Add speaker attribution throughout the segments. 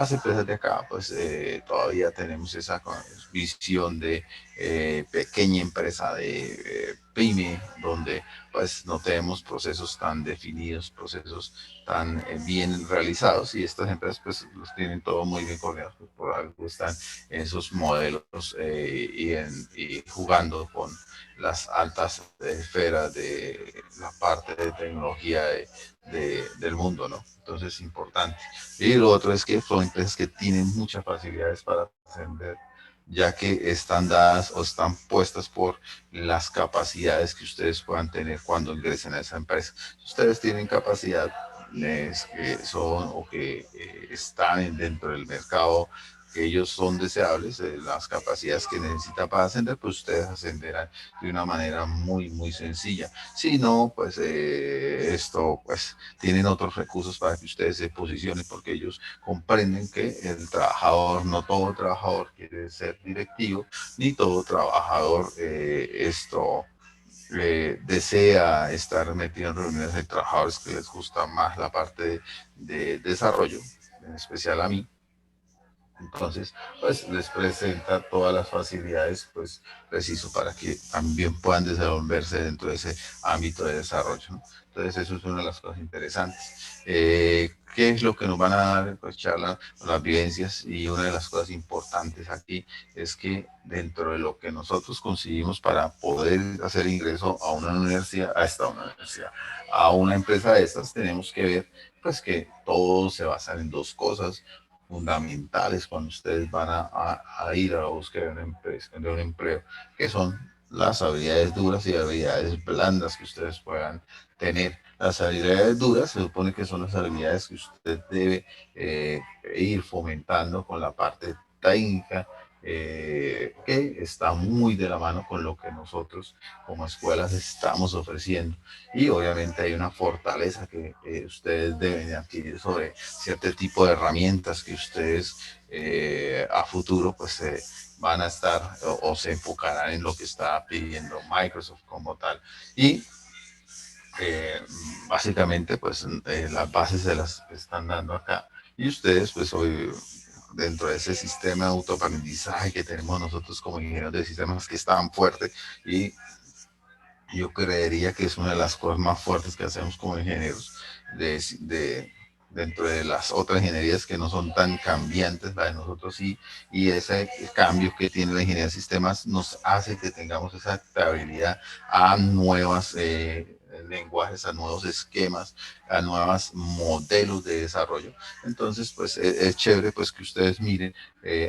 Speaker 1: las empresas de acá, pues todavía tenemos esa visión de pequeña empresa, de pyme, donde pues no tenemos procesos tan definidos, procesos tan bien realizados y estas empresas pues los tienen todo muy bien coordinados, pues, por algo están en esos modelos y jugando con las altas esferas de la parte de tecnología del mundo, ¿no? Entonces es importante. Y lo otro es que son empresas que tienen muchas facilidades para ascender, ya que están dadas o están puestas por las capacidades que ustedes puedan tener cuando ingresen a esa empresa. Si ustedes tienen capacidades que son o que están dentro del mercado, que ellos son deseables, las capacidades que necesitan para ascender, pues ustedes ascenderán de una manera muy sencilla. Si no, pues esto, pues tienen otros recursos para que ustedes se posicionen, porque ellos comprenden que el trabajador, no todo trabajador quiere ser directivo, ni todo trabajador desea estar metido en reuniones de trabajadores que les gusta más la parte de desarrollo, en especial a mí. Entonces, pues les presenta todas las facilidades, pues preciso para que también puedan desenvolverse dentro de ese ámbito de desarrollo, ¿no? Entonces, eso es una de las cosas interesantes. ¿Qué es lo que nos van a dar? Pues charla, las vivencias y una de las cosas importantes aquí es que dentro de lo que nosotros conseguimos para poder hacer ingreso a una universidad, a esta universidad, a una empresa de estas, tenemos que ver pues que todo se basa en dos cosas fundamentales cuando ustedes van a ir a la búsqueda de una empresa, de un empleo, que son las habilidades duras y habilidades blandas que ustedes puedan tener. Las habilidades duras se supone que son las habilidades que usted debe eh, ir fomentando con la parte técnica, que está muy de la mano con lo que nosotros como escuelas estamos ofreciendo. Y obviamente hay una fortaleza que ustedes deben adquirir sobre cierto tipo de herramientas que ustedes a futuro pues van a estar o se enfocarán en lo que está pidiendo Microsoft como tal. Y eh, básicamente pues las bases se las están dando acá. Y ustedes pues hoy dentro de ese sistema de autoaprendizaje que tenemos nosotros como ingenieros de sistemas que es tan fuerte y yo creería que es una de las cosas más fuertes que hacemos como ingenieros dentro de las otras ingenierías que no son tan cambiantes, la de nosotros sí, y ese cambio que tiene la ingeniería de sistemas nos hace que tengamos esa adaptabilidad a nuevas lenguajes, a nuevos esquemas, a nuevos modelos de desarrollo. Entonces, pues es chévere pues que ustedes miren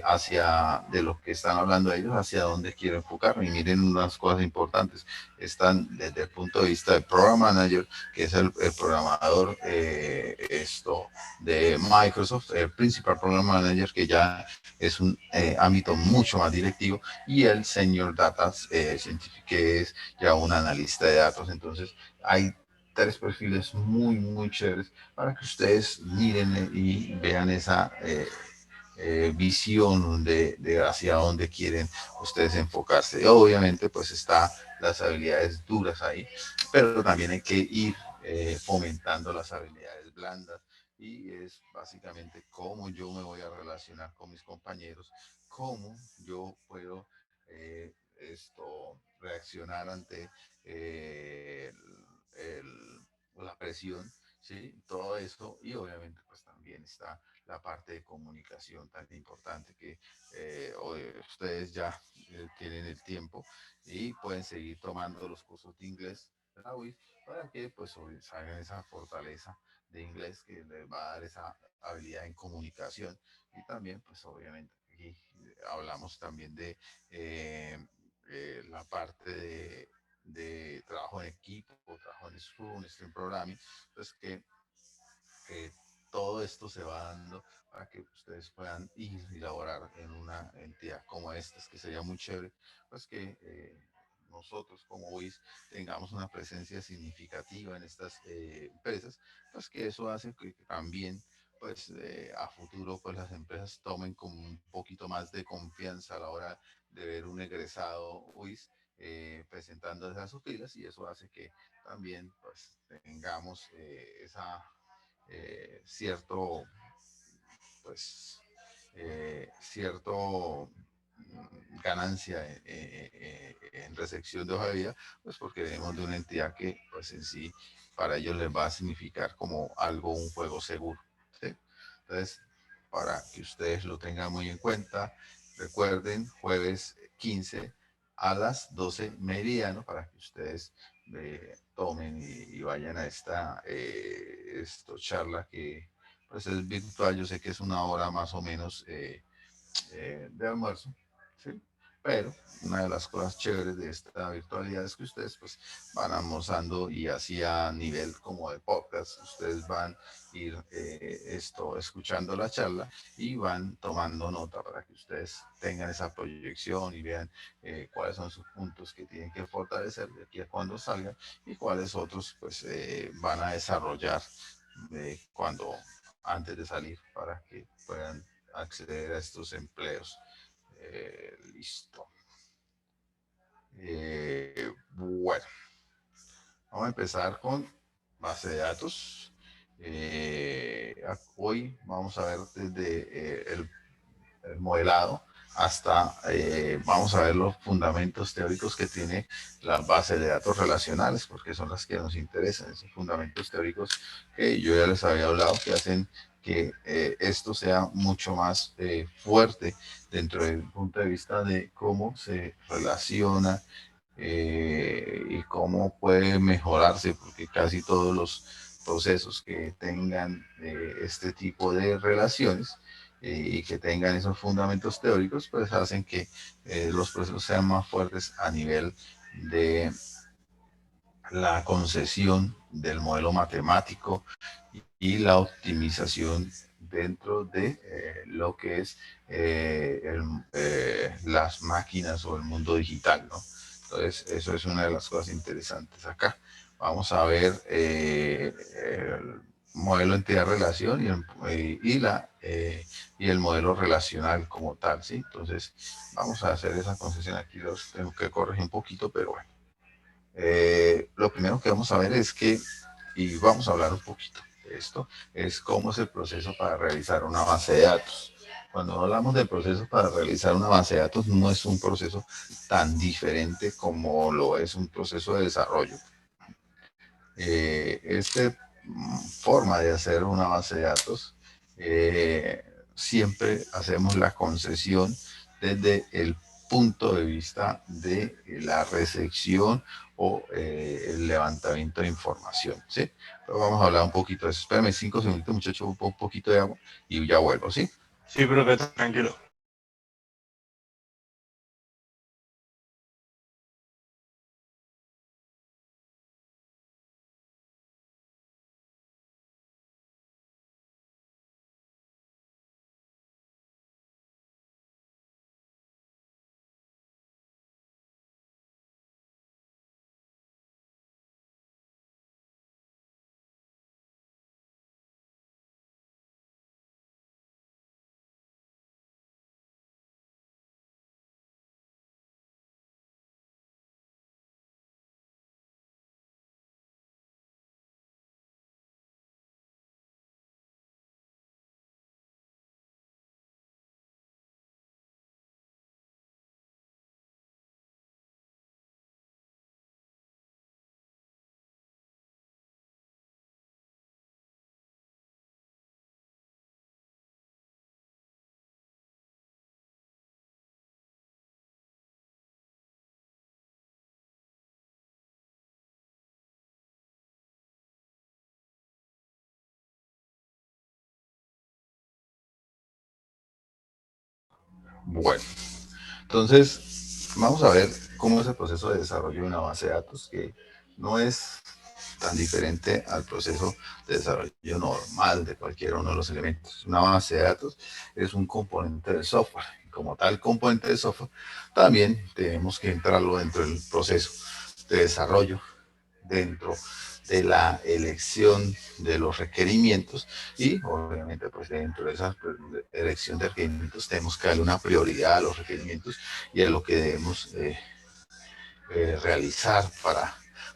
Speaker 1: hacia de lo que están hablando ellos, hacia dónde quiero enfocar y miren unas cosas importantes están desde el punto de vista del Program Manager, que es el programador de Microsoft, el principal Program Manager, que ya es un ámbito mucho más directivo, y el Senior Data Scientific, que es ya un analista de datos. Entonces, hay tres perfiles muy chéveres para que ustedes miren y vean esa visión de hacia dónde quieren ustedes enfocarse. Y obviamente, pues está las habilidades duras ahí, pero también hay que ir fomentando las habilidades blandas y es básicamente cómo yo me voy a relacionar con mis compañeros, cómo yo puedo reaccionar ante la presión, ¿sí? Todo eso y obviamente pues también está la parte de comunicación tan importante que ustedes ya tienen el tiempo y pueden seguir tomando los cursos de inglés de la UIS para que pues hagan esa fortaleza de inglés que les va a dar esa habilidad en comunicación y también pues obviamente aquí hablamos también de la parte de trabajo en equipo, trabajo en Scrum, Stream Programming, pues que todo esto se va dando para que ustedes puedan ir y laborar en una entidad como esta, que sería muy chévere, pues que nosotros como WIS tengamos una presencia significativa en estas empresas, pues que eso hace que también pues a futuro pues las empresas tomen como un poquito más de confianza a la hora de ver un egresado WIS presentándose a sus filas y eso hace que también pues tengamos esa cierto, pues, cierto ganancia en recepción de hoja de vida, pues porque venimos de una entidad que pues en sí para ellos les va a significar como algo, un juego seguro. ¿Sí? Entonces, para que ustedes lo tengan muy en cuenta, recuerden, jueves 15 a las 12 meridiano, para que ustedes tomen y vayan a esta charla que pues es virtual. Yo sé que es una hora más o menos de almuerzo, ¿sí? Pero una de las cosas chéveres de esta virtualidad es que ustedes pues van almorzando y así a nivel como de podcast, ustedes van a ir escuchando la charla y van tomando nota para que ustedes tengan esa proyección y vean cuáles son sus puntos que tienen que fortalecer de aquí a cuando salgan y cuáles otros pues van a desarrollar cuando antes de salir para que puedan acceder a estos empleos. Listo. Bueno, vamos a empezar con base de datos. Hoy vamos a ver desde el modelado hasta vamos a ver los fundamentos teóricos que tiene la base de datos relacionales, porque son las que nos interesan, esos fundamentos teóricos que yo ya les había hablado, que hacen que esto sea mucho más fuerte dentro del punto de vista de cómo se relaciona y cómo puede mejorarse, porque casi todos los procesos que tengan este tipo de relaciones y que tengan esos fundamentos teóricos, pues hacen que los procesos sean más fuertes a nivel de la concesión del modelo matemático y la optimización dentro de lo que es las máquinas o el mundo digital, ¿no? Entonces, eso es una de las cosas interesantes acá. Vamos a ver el modelo entidad-relación y el modelo relacional como tal, ¿sí? Entonces, vamos a hacer esa concesión. Aquí los tengo que corregir un poquito, pero bueno. Lo primero que vamos a ver es que, y vamos a hablar un poquito de esto, es cómo es el proceso para realizar una base de datos. Cuando hablamos del proceso para realizar una base de datos, no es un proceso tan diferente como lo es un proceso de desarrollo. Esta forma de hacer una base de datos, siempre hacemos la concesión desde el punto de vista de la recepción o el levantamiento de información, ¿sí? Pero vamos a hablar un poquito de eso. Espérame 5 segundos, muchachos, un poquito de agua y ya vuelvo, ¿sí?
Speaker 2: Sí, profe, tranquilo.
Speaker 1: Bueno, entonces vamos a ver cómo es el proceso de desarrollo de una base de datos, que no es tan diferente al proceso de desarrollo normal de cualquiera uno de los elementos. Una base de datos es un componente del software. Como tal componente de software, también tenemos que entrarlo dentro del proceso de desarrollo, dentro de la elección de los requerimientos y obviamente pues dentro de esa elección de requerimientos tenemos que darle una prioridad a los requerimientos y a lo que debemos realizar para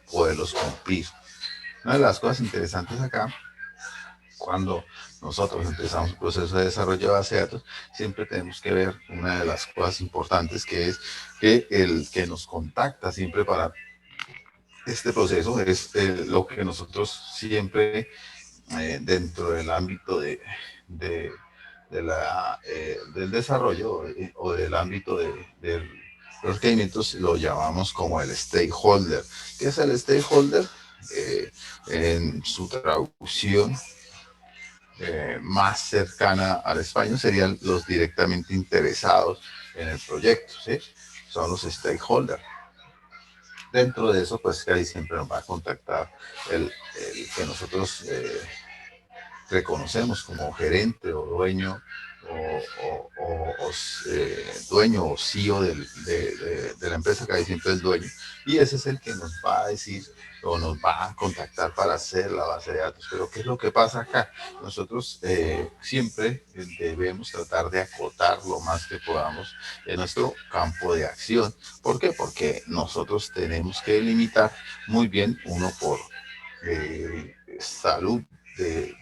Speaker 1: poderlos cumplir. Una de las cosas interesantes acá Cuando nosotros empezamos el proceso de desarrollo de base de datos, siempre tenemos que ver una de las cosas importantes, que es que el que nos contacta siempre para este proceso es lo que nosotros siempre dentro del ámbito de, del desarrollo o del ámbito de los requerimientos lo llamamos como el stakeholder. ¿Qué es el stakeholder? En su traducción más cercana al español serían los directamente interesados en el proyecto, ¿sí? Son los stakeholders. Dentro de eso, pues que ahí siempre nos va a contactar el que nosotros reconocemos como gerente o dueño dueño o CEO de la empresa, que ahí siempre es dueño, y ese es el que nos va a decir o nos va a contactar para hacer la base de datos. Pero ¿qué es lo que pasa acá? Nosotros siempre debemos tratar de acotar lo más que podamos en nuestro campo de acción. ¿Por qué? Porque nosotros tenemos que limitar muy bien, uno por salud del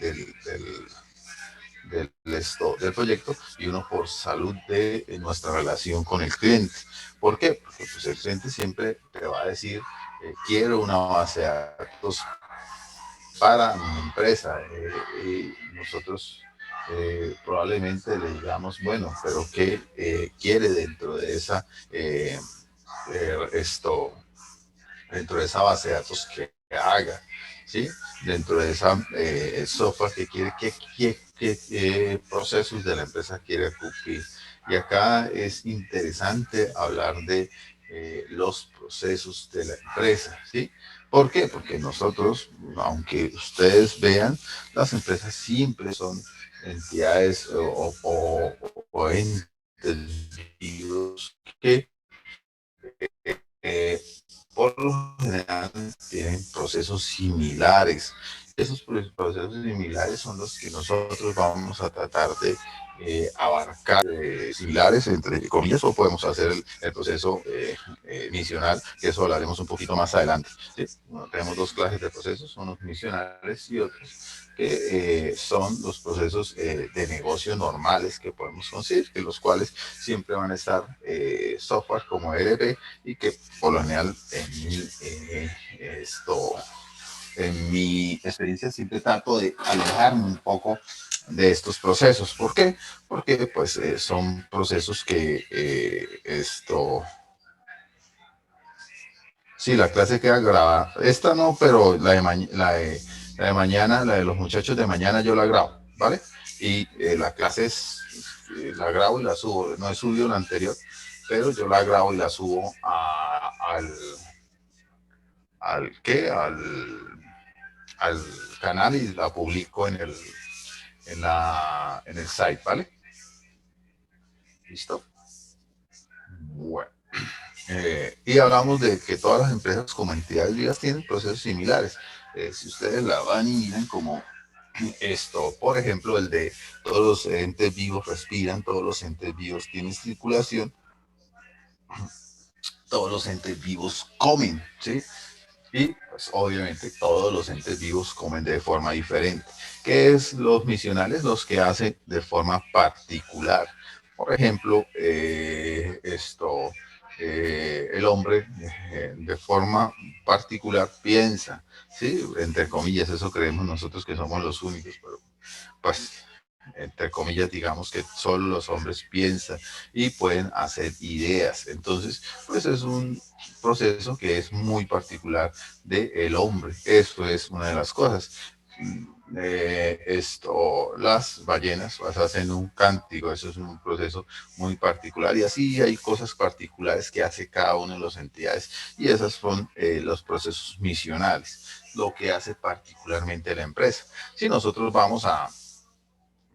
Speaker 1: proyecto, y uno por salud de nuestra relación con el cliente. ¿Por qué? Porque pues, el cliente siempre te va a decir, quiero una base de datos para mi empresa, y nosotros probablemente le digamos, bueno, pero ¿qué quiere dentro de esa esto dentro de esa base de datos que haga, ¿sí? Dentro de esa software que quiere, qué procesos de la empresa quiere cumplir? Y acá es interesante hablar de los procesos de la empresa, ¿sí? ¿Por qué? Porque nosotros, aunque ustedes vean, las empresas siempre son entidades o entes vivos que eh, por lo general tienen procesos similares. Esos procesos similares son los que nosotros vamos a tratar de abarcar, similares entre comillas, o podemos hacer el proceso misional, que eso hablaremos un poquito más adelante, ¿sí? Bueno, tenemos dos clases de procesos, unos misionales y otros que son los procesos de negocio normales que podemos conseguir, que los cuales siempre van a estar software como ERP, y que por lo general en mi experiencia siempre trato de alejarme un poco de estos procesos. ¿Por qué? Porque pues son procesos que sí, la clase queda grabada. Esta no, pero la de mañana, la de los muchachos de mañana, yo la grabo, ¿vale? Y la clase la grabo y la subo. No he subido la anterior, pero yo la grabo y la subo al, ¿qué? Al canal, y la publico en el site, ¿vale? ¿Listo? Bueno. Y hablamos de que todas las empresas como entidades vivas tienen procesos similares. Si ustedes la van y miran como por ejemplo, el de todos los entes vivos respiran, todos los entes vivos tienen circulación, todos los entes vivos comen, ¿sí? Y pues obviamente todos los entes vivos comen de forma diferente. ¿Qué es los misionales? Los que hacen de forma particular. Por ejemplo, el hombre de forma particular piensa, ¿sí? Entre comillas, eso creemos nosotros que somos los únicos, pero pues entre comillas, digamos que solo los hombres piensan y pueden hacer ideas. Entonces, pues es un proceso que es muy particular del hombre. Eso es una de las cosas. Las ballenas pues, hacen un cántico, eso es un proceso muy particular, y así hay cosas particulares que hace cada una de las entidades, y esos son los procesos misionales, lo que hace particularmente la empresa. Si nosotros vamos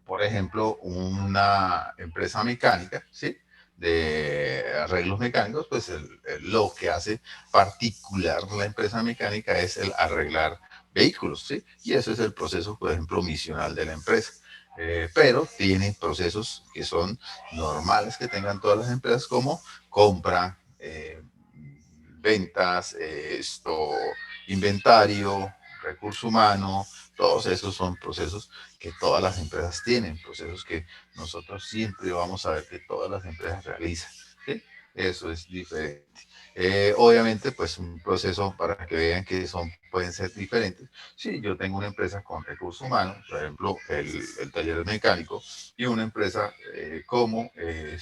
Speaker 1: por ejemplo, una empresa mecánica, ¿sí? De arreglos mecánicos, pues lo que hace particular la empresa mecánica es el arreglar vehículos, ¿sí? Y ese es el proceso, por ejemplo, misional de la empresa. Pero tiene procesos que son normales que tengan todas las empresas, como compra, ventas, inventario, recurso humano, Todos esos son procesos que todas las empresas tienen, procesos que nosotros siempre vamos a ver que todas las empresas realizan. ¿Sí? Eso es diferente. Obviamente, pues un proceso para que vean que pueden ser diferentes. Si yo tengo una empresa con recursos humanos, por ejemplo, el taller mecánico, y una empresa como eh,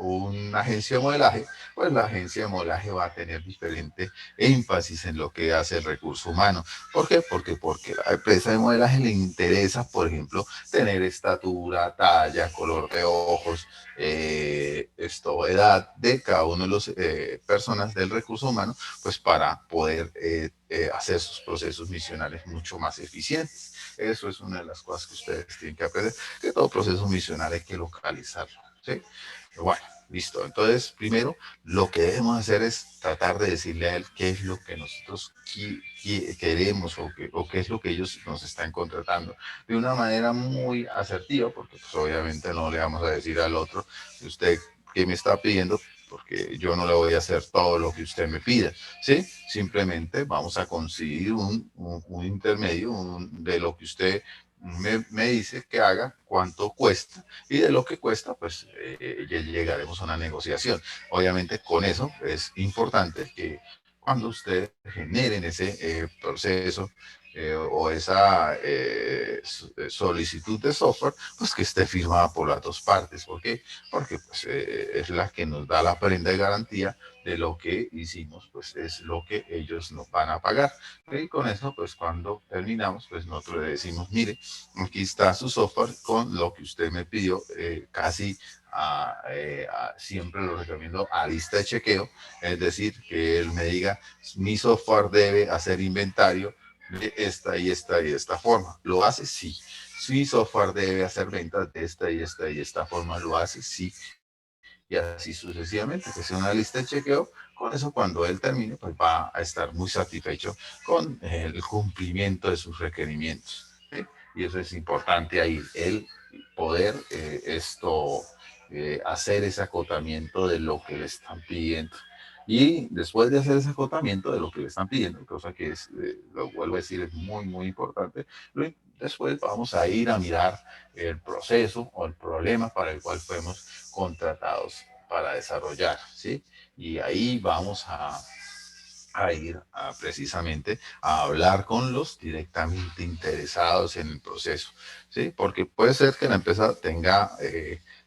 Speaker 1: una agencia de modelaje, pues la agencia de modelaje va a tener diferente énfasis en lo que hace el recurso humano. ¿Por qué? Porque a la empresa de modelaje le interesa, por ejemplo, tener estatura, talla, color de ojos, edad de cada uno de los personas del recurso humano, pues para poder hacer sus procesos misionales mucho más eficientes. Eso es una de las cosas que ustedes tienen que aprender, que todo proceso misional hay que localizarlo. ¿Sí? Bueno, listo. Entonces, primero, lo que debemos hacer es tratar de decirle a él qué es lo que nosotros queremos o qué es lo que ellos nos están contratando de una manera muy asertiva, porque pues, obviamente no le vamos a decir al otro, usted qué me está pidiendo, porque yo no le voy a hacer todo lo que usted me pida, ¿sí? Simplemente vamos a conseguir un intermedio de lo que usted me dice que haga, cuánto cuesta, y de lo que cuesta, pues ya llegaremos a una negociación. Obviamente con eso es importante que cuando ustedes generen ese proceso o esa solicitud de software, pues que esté firmada por las dos partes. ¿Por qué? Porque pues, es la que nos da la prenda de garantía de lo que hicimos, pues es lo que ellos nos van a pagar. Y con eso, pues cuando terminamos, pues nosotros le decimos, mire, aquí está su software con lo que usted me pidió, casi siempre lo recomiendo a lista de chequeo, es decir, que él me diga, mi software debe hacer inventario de esta y esta y esta forma. ¿Lo hace? Sí. Mi software debe hacer ventas de esta y esta y esta forma. ¿Lo hace? Sí, y así sucesivamente, que sea una lista de chequeo. Con eso, cuando él termine, pues va a estar muy satisfecho con el cumplimiento de sus requerimientos. ¿Sí? Y eso es importante ahí, el poder hacer ese acotamiento de lo que le están pidiendo. Y después de hacer ese acotamiento de lo que le están pidiendo, cosa que es, lo vuelvo a decir, es muy, muy importante, después vamos a ir a mirar el proceso o el problema para el cual fuimos contratados para desarrollar, ¿sí? Y ahí vamos a ir precisamente a hablar con los directamente interesados en el proceso, ¿sí? Porque puede ser que la empresa tenga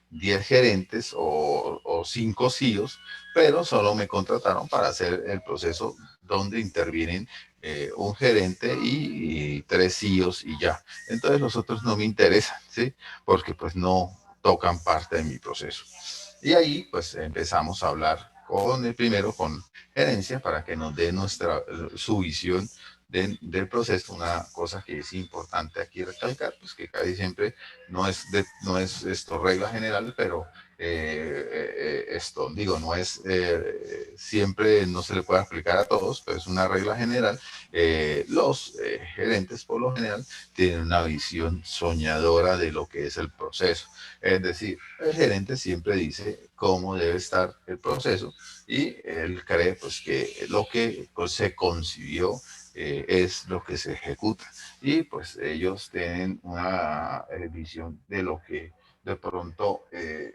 Speaker 1: 10 gerentes o 5 CEOs, pero solo me contrataron para hacer el proceso donde intervienen un gerente y 3 CEOs y ya. Entonces los otros no me interesan, ¿sí? Porque pues no tocan parte de mi proceso. Y ahí pues empezamos a hablar con el primero, con gerencia, para que nos dé su visión del proceso. Una cosa que es importante aquí recalcar, pues que casi siempre no es esto regla general, pero no es siempre, no se le puede aplicar a todos, pero es una regla general. Los gerentes por lo general tienen una visión soñadora de lo que es el proceso. Es decir, el gerente siempre dice cómo debe estar el proceso y él cree pues que lo que pues, se concibió es lo que se ejecuta, y pues ellos tienen una visión de lo que de pronto eh,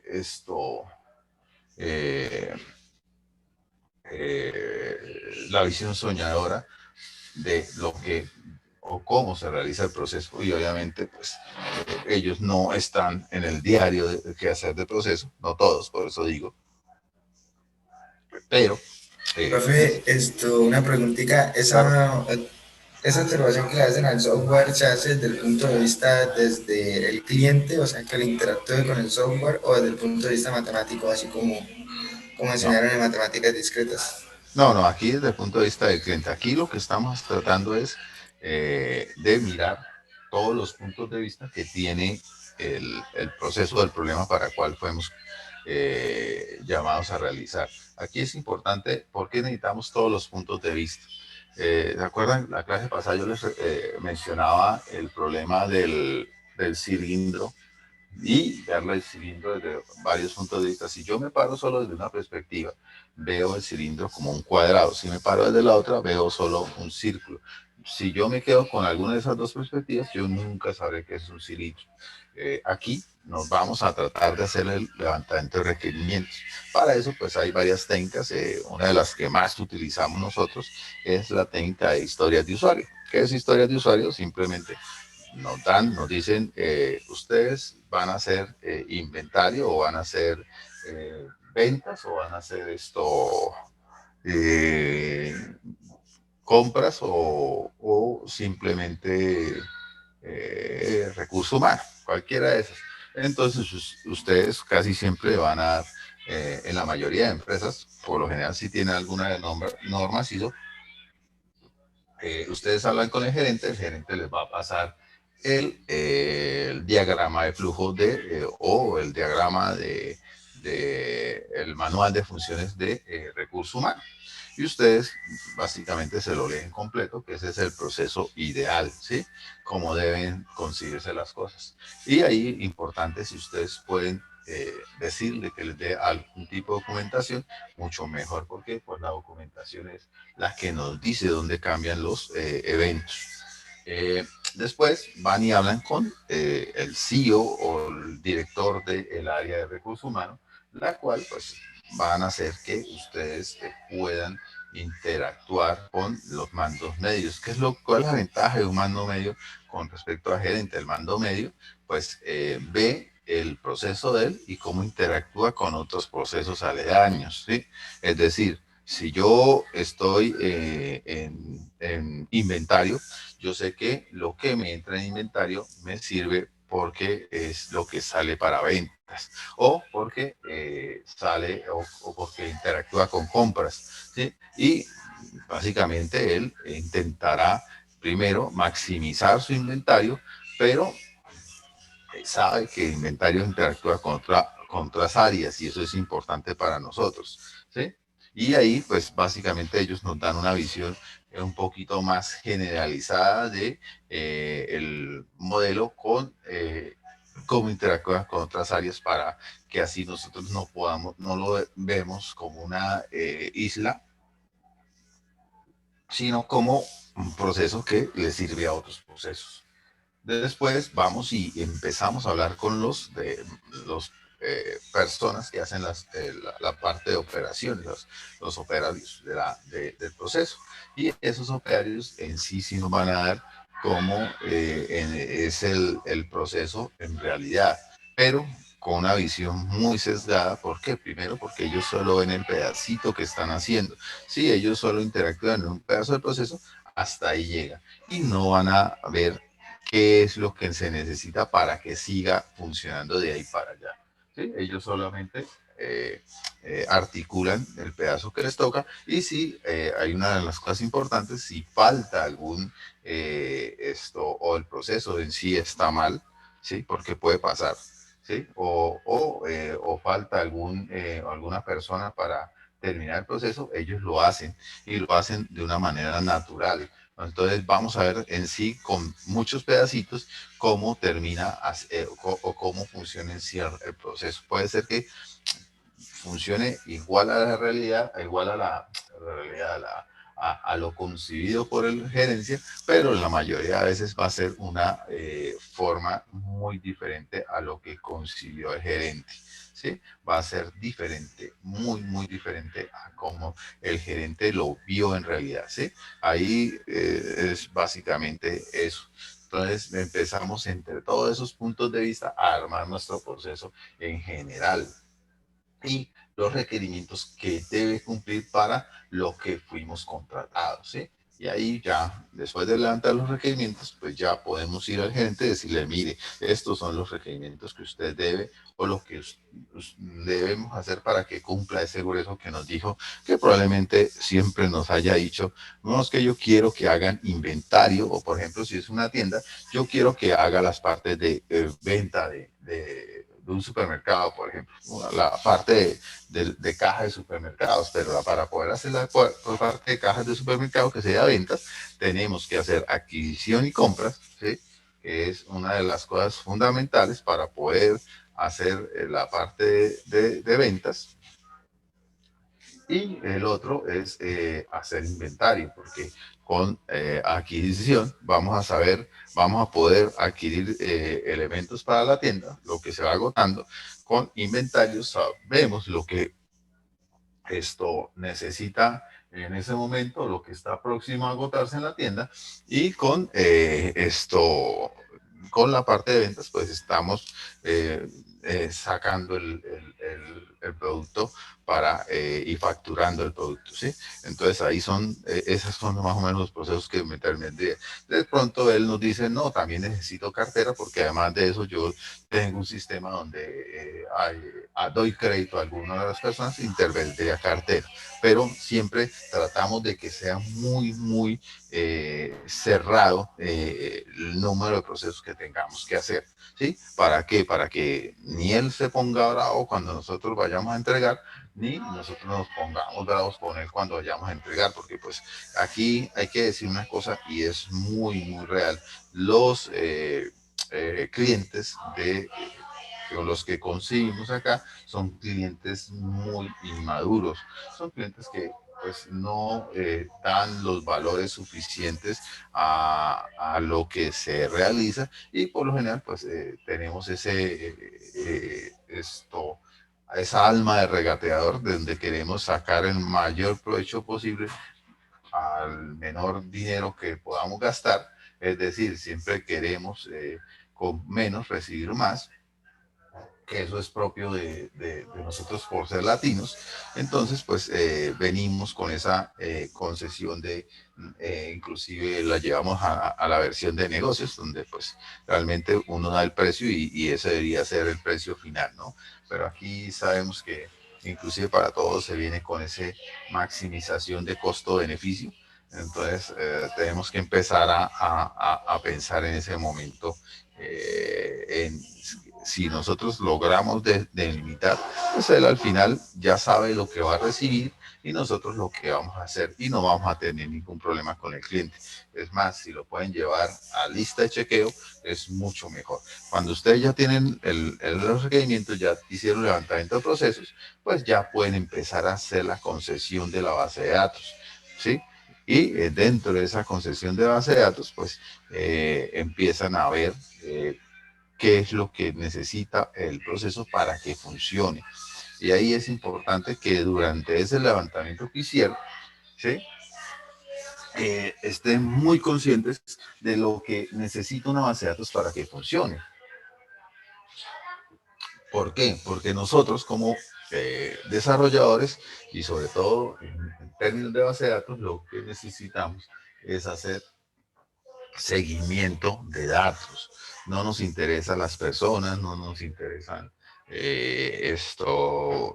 Speaker 1: la visión soñadora de lo que o cómo se realiza el proceso, y obviamente pues ellos no están en el diario de qué hacer de proceso, no todos, por eso digo, pero
Speaker 2: Profe, esto, una preguntita,
Speaker 1: claro.
Speaker 2: esa observación que le hacen al software se hace desde el punto de vista desde el cliente, o sea, que le interactúe con el software, o desde el punto de vista matemático, así como
Speaker 1: No,
Speaker 2: enseñaron en matemáticas discretas.
Speaker 1: no, aquí desde el punto de vista del cliente, aquí lo que estamos tratando es de mirar todos los puntos de vista que tiene el proceso del problema para el cual fuimos llamados a realizar. Aquí es importante porque necesitamos todos los puntos de vista. ¿Se acuerdan? La clase pasada yo les mencionaba el problema del cilindro y verlo el cilindro desde varios puntos de vista. Si yo me paro solo desde una perspectiva, veo el cilindro como un cuadrado. Si me paro desde la otra, veo solo un círculo. Si yo me quedo con alguna de esas dos perspectivas, yo nunca sabré que es un cilindro. Aquí nos vamos a tratar de hacer el levantamiento de requerimientos. Para eso, pues hay varias técnicas. Una de las que más utilizamos nosotros es la técnica de historias de usuario. ¿Qué es historias de usuario? Simplemente nos dicen, ustedes van a hacer inventario o van a hacer ventas o van a hacer eh, compras o simplemente recurso humano, cualquiera de esas. Entonces, ustedes casi siempre van a dar, en la mayoría de empresas, por lo general, si tienen alguna de normas ISO, ustedes hablan con el gerente les va a pasar el diagrama de flujo o el diagrama de el manual de funciones de recurso humano. Y ustedes básicamente se lo leen completo, que ese es el proceso ideal, ¿sí? Cómo deben conseguirse las cosas. Y ahí, importante, si ustedes pueden decirle que les dé algún tipo de documentación, mucho mejor, porque pues la documentación es la que nos dice dónde cambian los eventos. Después van y hablan con el CEO o el director del área de recursos humanos, la cual pues van a hacer que ustedes puedan interactuar con los mandos medios. ¿Cuál es la ventaja de un mando medio con respecto al gerente? El mando medio pues ve el proceso de él y cómo interactúa con otros procesos aledaños, ¿sí? Es decir, si yo estoy en inventario, yo sé que lo que me entra en inventario me sirve porque es lo que sale para ventas o porque sale o porque interactúa con compras, ¿sí? Y básicamente él intentará primero maximizar su inventario, pero sabe que el inventario interactúa con otras áreas y eso es importante para nosotros, ¿sí? Y ahí, pues básicamente ellos nos dan una visión un poquito más generalizada de el modelo con cómo interactúa con otras áreas para que así nosotros no lo vemos como una isla, sino como un proceso que le sirve a otros procesos. Después vamos y empezamos a hablar con los personas que hacen la parte de operaciones, los operarios del proceso. Y esos operarios en sí nos van a dar cómo es el proceso en realidad, pero con una visión muy sesgada. ¿Por qué? Primero porque ellos solo ven el pedacito que están haciendo. Si ellos solo interactúan en un pedazo del proceso, hasta ahí llega. Y no van a ver qué es lo que se necesita para que siga funcionando de ahí para allá. ¿Sí? Ellos solamente articulan el pedazo que les toca y si hay una de las cosas importantes, si falta algún o el proceso en sí está mal, ¿sí? Porque puede pasar, ¿sí? O falta alguna persona para terminar el proceso, ellos lo hacen y lo hacen de una manera natural. Entonces vamos a ver en sí con muchos pedacitos cómo termina o cómo funciona en sí el proceso. Puede ser que funcione igual a la realidad, igual a la realidad, a lo concebido por el gerencia, pero la mayoría de veces va a ser una forma muy diferente a lo que concibió el gerente. ¿Sí? Va a ser diferente, muy, muy diferente a cómo el gerente lo vio en realidad. ¿Sí? Ahí es básicamente eso. Entonces empezamos entre todos esos puntos de vista a armar nuestro proceso en general y los requerimientos que debe cumplir para lo que fuimos contratados, ¿sí? Y ahí ya, después de levantar los requerimientos, pues ya podemos ir al gerente y decirle, mire, estos son los requerimientos que usted debe o lo que debemos hacer para que cumpla ese grueso que nos dijo, que probablemente siempre nos haya dicho, no es que yo quiero que hagan inventario, o por ejemplo, si es una tienda, yo quiero que haga las partes de venta de un supermercado, por ejemplo, la parte de caja de supermercados, pero para poder hacer la parte de cajas de supermercados que sea ventas, tenemos que hacer adquisición y compras, ¿sí? que es una de las cosas fundamentales para poder hacer la parte de ventas. Y el otro es hacer inventario, porque con adquisición vamos a saber, vamos a poder adquirir elementos para la tienda, lo que se va agotando. Con inventario sabemos lo que esto necesita en ese momento, lo que está próximo a agotarse en la tienda, y con con la parte de ventas, pues estamos sacando el producto para y facturando el producto, ¿sí? Entonces ahí son, esos son más o menos los procesos que me terminé. De pronto él nos dice, no, también necesito cartera, porque además de eso yo tengo un sistema donde doy crédito a algunas de las personas, intervendría cartera, pero siempre tratamos de que sea muy cerrado el número de procesos que tengamos que hacer, ¿sí? ¿Para qué? Para que ni él se ponga bravo cuando nosotros vayamos a entregar, ni nosotros nos pongamos bravos con él cuando vayamos a entregar, porque pues aquí hay que decir una cosa y es muy real. Los clientes con los que conseguimos acá son clientes muy inmaduros, son clientes que pues no dan los valores suficientes a lo que se realiza, y por lo general pues tenemos esa alma de regateador de donde queremos sacar el mayor provecho posible al menor dinero que podamos gastar, es decir, siempre queremos con menos recibir más, que eso es propio de nosotros por ser latinos. Entonces, pues venimos con esa concesión inclusive la llevamos a la versión de negocios, donde pues realmente uno da el precio y ese debería ser el precio final, ¿no? Pero aquí sabemos que inclusive para todos se viene con ese maximización de costo-beneficio. Entonces, tenemos que empezar a pensar en ese momento en si nosotros logramos delimitar, pues él al final ya sabe lo que va a recibir y nosotros lo que vamos a hacer, y no vamos a tener ningún problema con el cliente. Es más, si lo pueden llevar a lista de chequeo, es mucho mejor. Cuando ustedes ya tienen los requerimientos, ya hicieron levantamiento de procesos, pues ya pueden empezar a hacer la concesión de la base de datos, ¿sí? Y dentro de esa concesión de base de datos, pues empiezan a ver qué es lo que necesita el proceso para que funcione. Y ahí es importante que durante ese levantamiento que hicieron, ¿sí? Estén muy conscientes de lo que necesita una base de datos para que funcione. ¿Por qué? Porque nosotros como desarrolladores, y sobre todo en términos de base de datos, lo que necesitamos es hacer seguimiento de datos. No nos interesan las personas, no nos interesan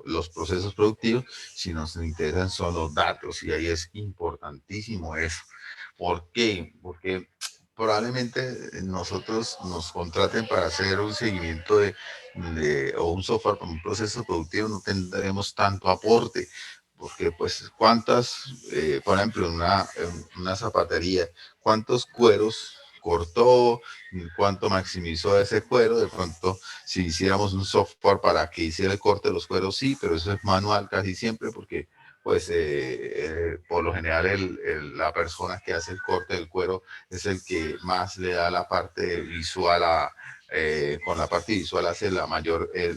Speaker 1: los procesos productivos, sino nos interesan son los datos, y ahí es importantísimo eso. ¿Por qué? Porque probablemente nosotros nos contraten para hacer un seguimiento o un software para un proceso productivo, no tendremos tanto aporte, porque pues por ejemplo, en una zapatería, cuántos cueros cortó, cuánto maximizó ese cuero. De pronto, si hiciéramos un software para que hiciera el corte de los cueros, sí, pero eso es manual casi siempre, porque pues por lo general la persona que hace el corte del cuero es el que más le da la parte visual con la parte visual hace el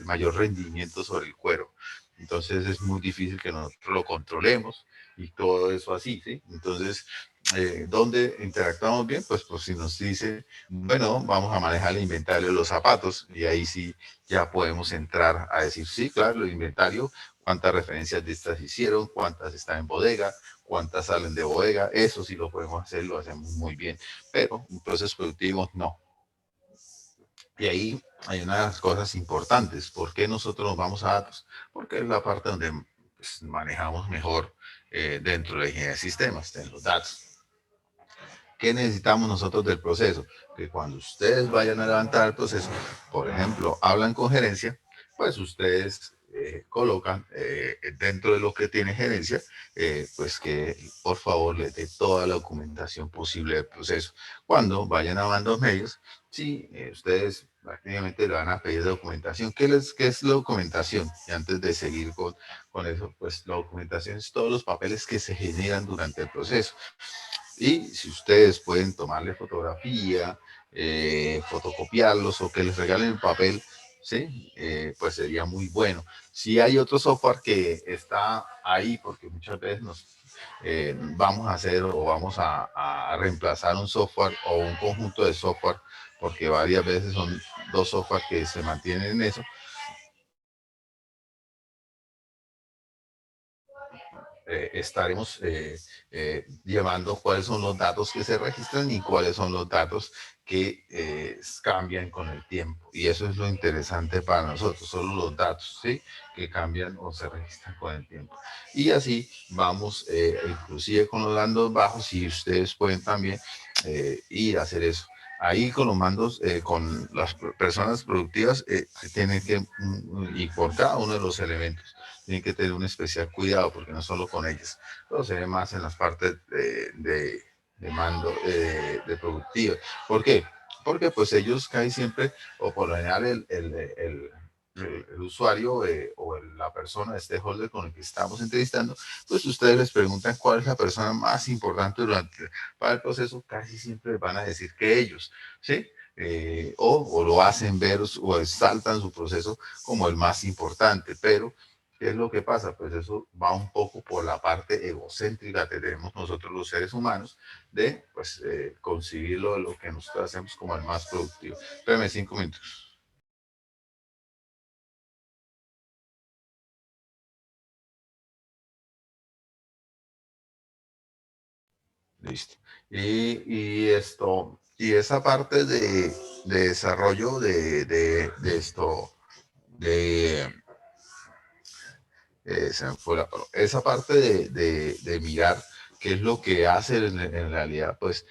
Speaker 1: mayor rendimiento sobre el cuero. Entonces es muy difícil que nosotros lo controlemos y todo eso así, ¿sí? Entonces, ¿dónde interactuamos bien? Pues si nos dice, bueno, vamos a manejar el inventario de los zapatos, y ahí sí ya podemos entrar a decir, sí, claro, el inventario, cuántas referencias de estas hicieron, cuántas están en bodega, cuántas salen de bodega, eso sí lo podemos hacer, lo hacemos muy bien, pero en procesos productivos no. Y ahí hay una de las cosas importantes. ¿Por qué nosotros nos vamos a datos? Porque es la parte donde pues, manejamos mejor dentro de la ingeniería de sistemas, en los datos. ¿Qué necesitamos nosotros del proceso? Que cuando ustedes vayan a levantar el proceso, por ejemplo, hablan con gerencia, pues ustedes colocan dentro de lo que tiene gerencia, pues que por favor le dé toda la documentación posible del proceso. Cuando vayan a bandos medios, sí, ustedes prácticamente le van a pedir documentación. ¿Qué es la documentación? Y antes de seguir con eso, pues la documentación es todos los papeles que se generan durante el proceso. Y si ustedes pueden tomarle fotografía, fotocopiarlos o que les regalen el papel, ¿sí? Pues sería muy bueno. Si hay otro software que está ahí, porque muchas veces vamos a hacer o vamos a reemplazar un software o un conjunto de software, porque varias veces son dos software que se mantienen en eso, estaremos llevando cuáles son los datos que se registran y cuáles son los datos que cambian con el tiempo. Y eso es lo interesante para nosotros, solo los datos, ¿sí? Que cambian o se registran con el tiempo. Y así vamos, inclusive con los mandos bajos, y ustedes pueden también ir a hacer eso. Ahí con los mandos, con las personas productivas, tienen que, y por cada uno de los elementos, tienen que tener un especial cuidado, porque no solo con ellas, pero se ve más en las partes de mando de productiva. ¿Por qué? Porque pues ellos casi siempre, o por lo general el usuario o la persona, este holder con el que estamos entrevistando, pues ustedes les preguntan cuál es la persona más importante para el proceso, casi siempre van a decir que ellos, ¿sí? O lo hacen ver o exaltan su proceso como el más importante, pero ¿qué es lo que pasa? Pues eso va un poco por la parte egocéntrica que tenemos nosotros los seres humanos de pues concebir lo que nosotros hacemos como el más productivo. Espérame 5 minutos. Listo. Y esa parte de desarrollo de esto, de se me fue la palabra. Esa parte de mirar qué es lo que hace en realidad, pues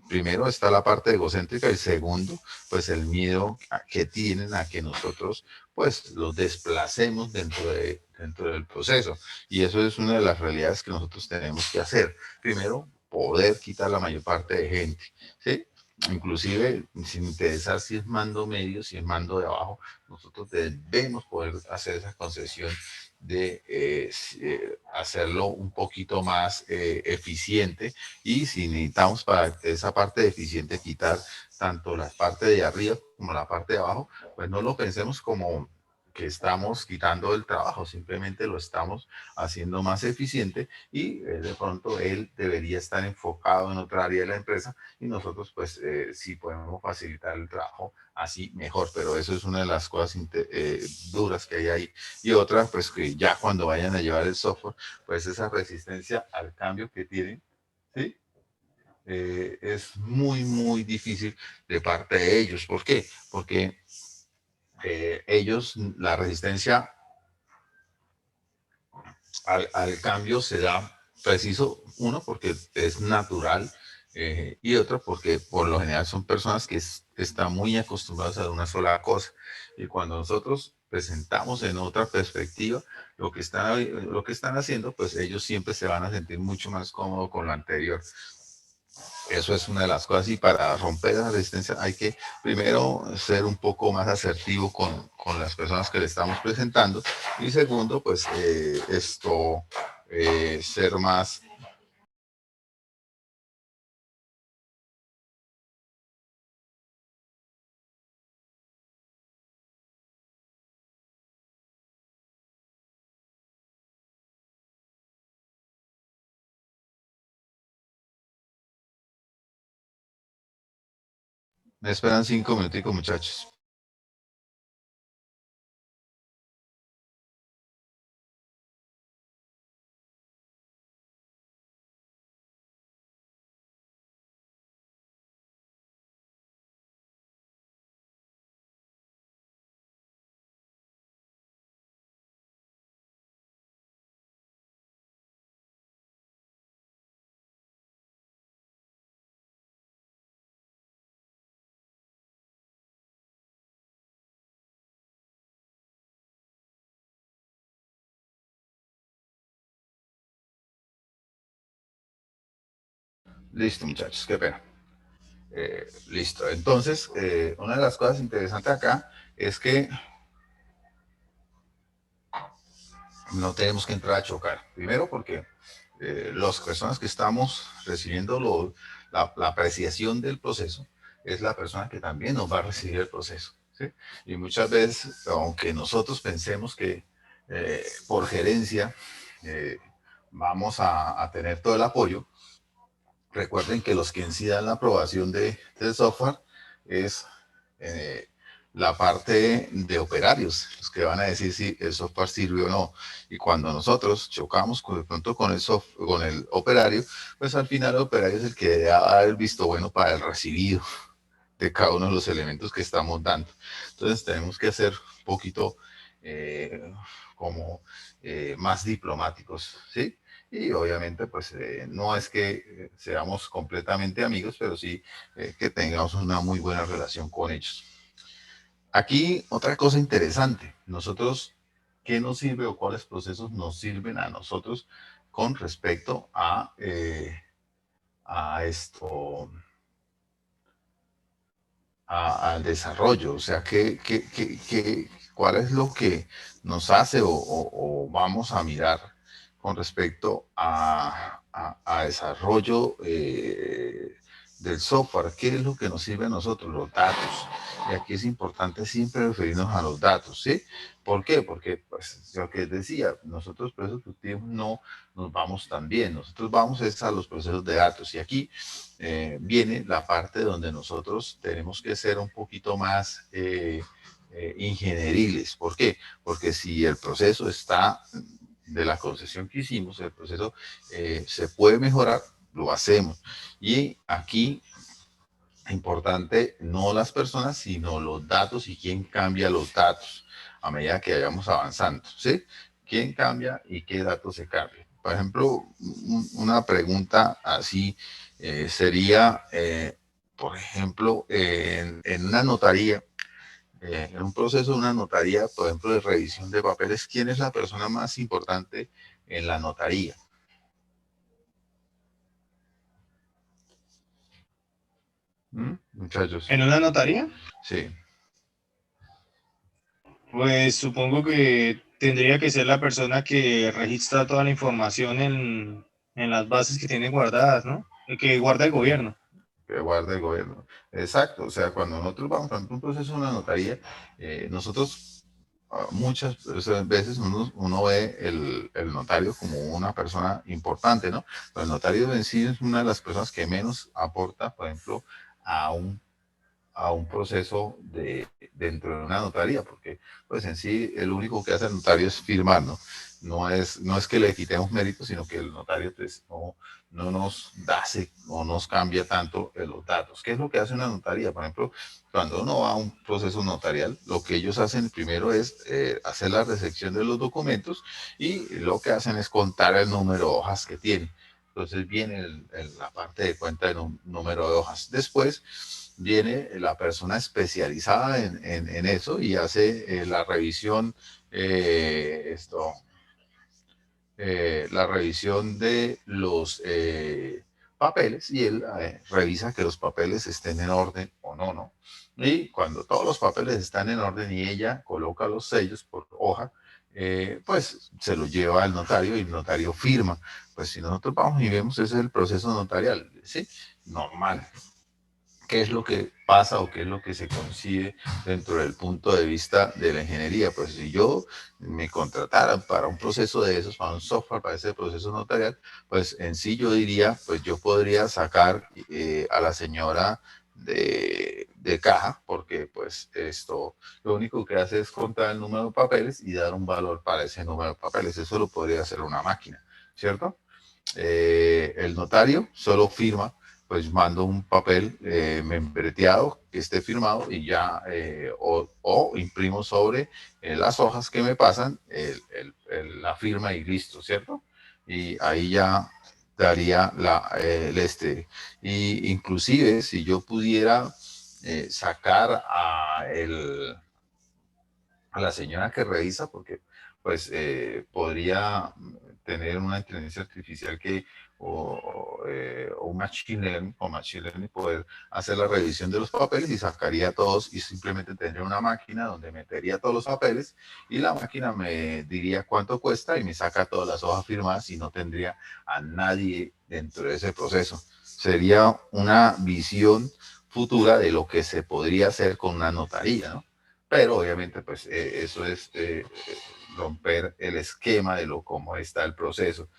Speaker 1: primero está la parte egocéntrica y segundo, pues el miedo que tienen a que nosotros pues los desplacemos dentro del proceso. Y eso es una de las realidades que nosotros tenemos que hacer. Primero, poder quitar la mayor parte de gente, ¿sí? Inclusive, sin interesar si es mando medio, si es mando de abajo, nosotros debemos poder hacer esa concesión de hacerlo un poquito más eficiente, y si necesitamos para esa parte de eficiente quitar tanto la parte de arriba como la parte de abajo, pues no lo pensemos como que estamos quitando el trabajo, simplemente lo estamos haciendo más eficiente, y de pronto él debería estar enfocado en otra área de la empresa, y nosotros pues sí podemos facilitar el trabajo así mejor, pero eso es una de las cosas duras que hay ahí. Y otra, pues que ya cuando vayan a llevar el software, pues esa resistencia al cambio que tienen, ¿sí? Es muy, muy difícil de parte de ellos. ¿Por qué? Porque ellos, la resistencia al cambio se da preciso, uno, porque es natural, y otro, porque por lo general son personas que están muy acostumbradas a una sola cosa. Y cuando nosotros presentamos en otra perspectiva lo que están haciendo, pues ellos siempre se van a sentir mucho más cómodos con lo anterior. Eso es una de las cosas, y para romper esa resistencia hay que primero ser un poco más asertivo con las personas que le estamos presentando, y segundo, pues ser más. Me esperan 5 minuticos, muchachos. Listo, muchachos, qué pena. Listo. Entonces, una de las cosas interesantes acá es que no tenemos que entrar a chocar. Primero porque las personas que estamos recibiendo la apreciación del proceso es la persona que también nos va a recibir el proceso. ¿Sí? Y muchas veces, aunque nosotros pensemos que por gerencia eh, vamos a tener todo el apoyo, recuerden que los que incidan la aprobación del software es eh, la parte de operarios, los que van a decir si el software sirve o no. Y cuando nosotros chocamos de pronto con con el operario, pues al final el operario es el que da el visto bueno para el recibido de cada uno de los elementos que estamos dando. Entonces tenemos que ser un poquito eh, como más diplomáticos, ¿sí? Y obviamente, pues no es que seamos completamente amigos, pero sí que tengamos una muy buena relación con ellos. Aquí otra cosa interesante, nosotros, ¿qué nos sirve o cuáles procesos nos sirven a nosotros con respecto a esto, al desarrollo? O sea, cuál es lo que nos hace o vamos a mirar con respecto a desarrollo del software? ¿Qué es lo que nos sirve a nosotros? Los datos. Y aquí es importante siempre referirnos a los datos, ¿sí? ¿Por qué? Porque, pues, lo que decía, nosotros procesos productivos no nos vamos tan bien, nosotros vamos es a los procesos de datos. Y aquí viene la parte donde nosotros tenemos que ser un poquito más ingenieriles. ¿Por qué? Porque si el proceso está de la concesión que hicimos, el proceso se puede mejorar, lo hacemos. Y aquí importante no las personas, sino los datos y quién cambia los datos a medida que vayamos avanzando, ¿sí? ¿Quién cambia y qué datos se cambian? Por ejemplo, una pregunta así sería, por ejemplo, en una notaría, en un proceso de una notaría, por ejemplo, de revisión de papeles, ¿quién es la persona más importante en la notaría? ¿Mm? Muchachos,
Speaker 3: ¿En una notaría?
Speaker 1: sí.
Speaker 3: Pues supongo que tendría que ser la persona que registra toda la información en las bases que tiene guardadas, ¿no? El que guarda el gobierno.
Speaker 1: Que guarda el gobierno. Exacto, o sea, cuando nosotros vamos a un proceso de una notaría, nosotros muchas veces uno ve el notario como una persona importante, ¿no? Pero el notario en sí es una de las personas que menos aporta, por ejemplo, a un proceso dentro de una notaría, porque pues en sí el único que hace el notario es firmar, ¿no? No es que le quitemos mérito, sino que el notario pues, no nos da o nos cambia tanto los datos. ¿Qué es lo que hace una notaría? Por ejemplo, cuando uno va a un proceso notarial, lo que ellos hacen primero es hacer la recepción de los documentos y lo que hacen es contar el número de hojas que tienen. Entonces viene la parte de cuenta de número de hojas. Después viene la persona especializada en eso y hace la revisión, esto, la revisión de los papeles y él revisa que los papeles estén en orden o no, ¿no? Y cuando todos los papeles están en orden y ella coloca los sellos por hoja, pues se lo lleva al notario y el notario firma. Pues si nosotros vamos y vemos, ese es el proceso notarial, ¿sí? Normal. ¿Qué es lo que pasa o qué es lo que se concibe dentro del punto de vista de la ingeniería? Pues si yo me contrataran para un proceso de esos, para un software, para ese proceso notarial, pues en sí yo diría, pues yo podría sacar a la señora de caja, porque pues esto lo único que hace es contar el número de papeles y dar un valor para ese número de papeles. Eso lo podría hacer una máquina, ¿cierto? El notario solo firma, pues mando un papel membreteado que esté firmado y ya, o imprimo sobre las hojas que me pasan la firma y listo, ¿cierto? Y ahí ya daría el este. Y inclusive si yo pudiera sacar a la señora que revisa, porque pues podría tener una inteligencia artificial o un machine learning, poder hacer la revisión de los papeles y sacaría todos y simplemente tendría una máquina donde metería todos los papeles y la máquina me diría cuánto cuesta y me saca todas las hojas firmadas y no tendría a nadie dentro de ese proceso. Sería una visión futura de lo que se podría hacer con una notaría, ¿no? Pero obviamente pues eso es romper el esquema de lo como está el proceso.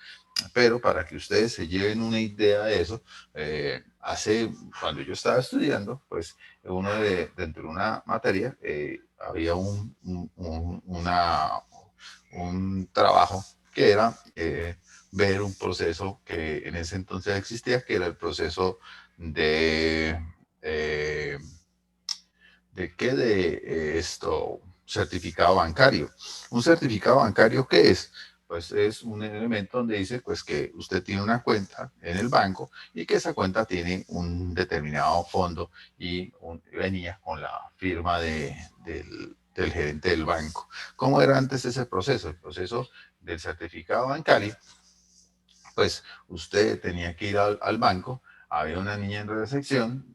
Speaker 1: Pero para que ustedes se lleven una idea de eso, cuando yo estaba estudiando, pues dentro de una materia había un trabajo que era ver un proceso que en ese entonces existía, que era el proceso de... Eh, ¿De qué? Certificado bancario. ¿Un certificado bancario qué es? Pues es un elemento donde dice pues que usted tiene una cuenta en el banco y que esa cuenta tiene un determinado fondo y venía con la firma del gerente del banco. ¿Cómo era antes ese proceso? El proceso del certificado bancario, pues usted tenía que ir al banco, había una niña en recepción,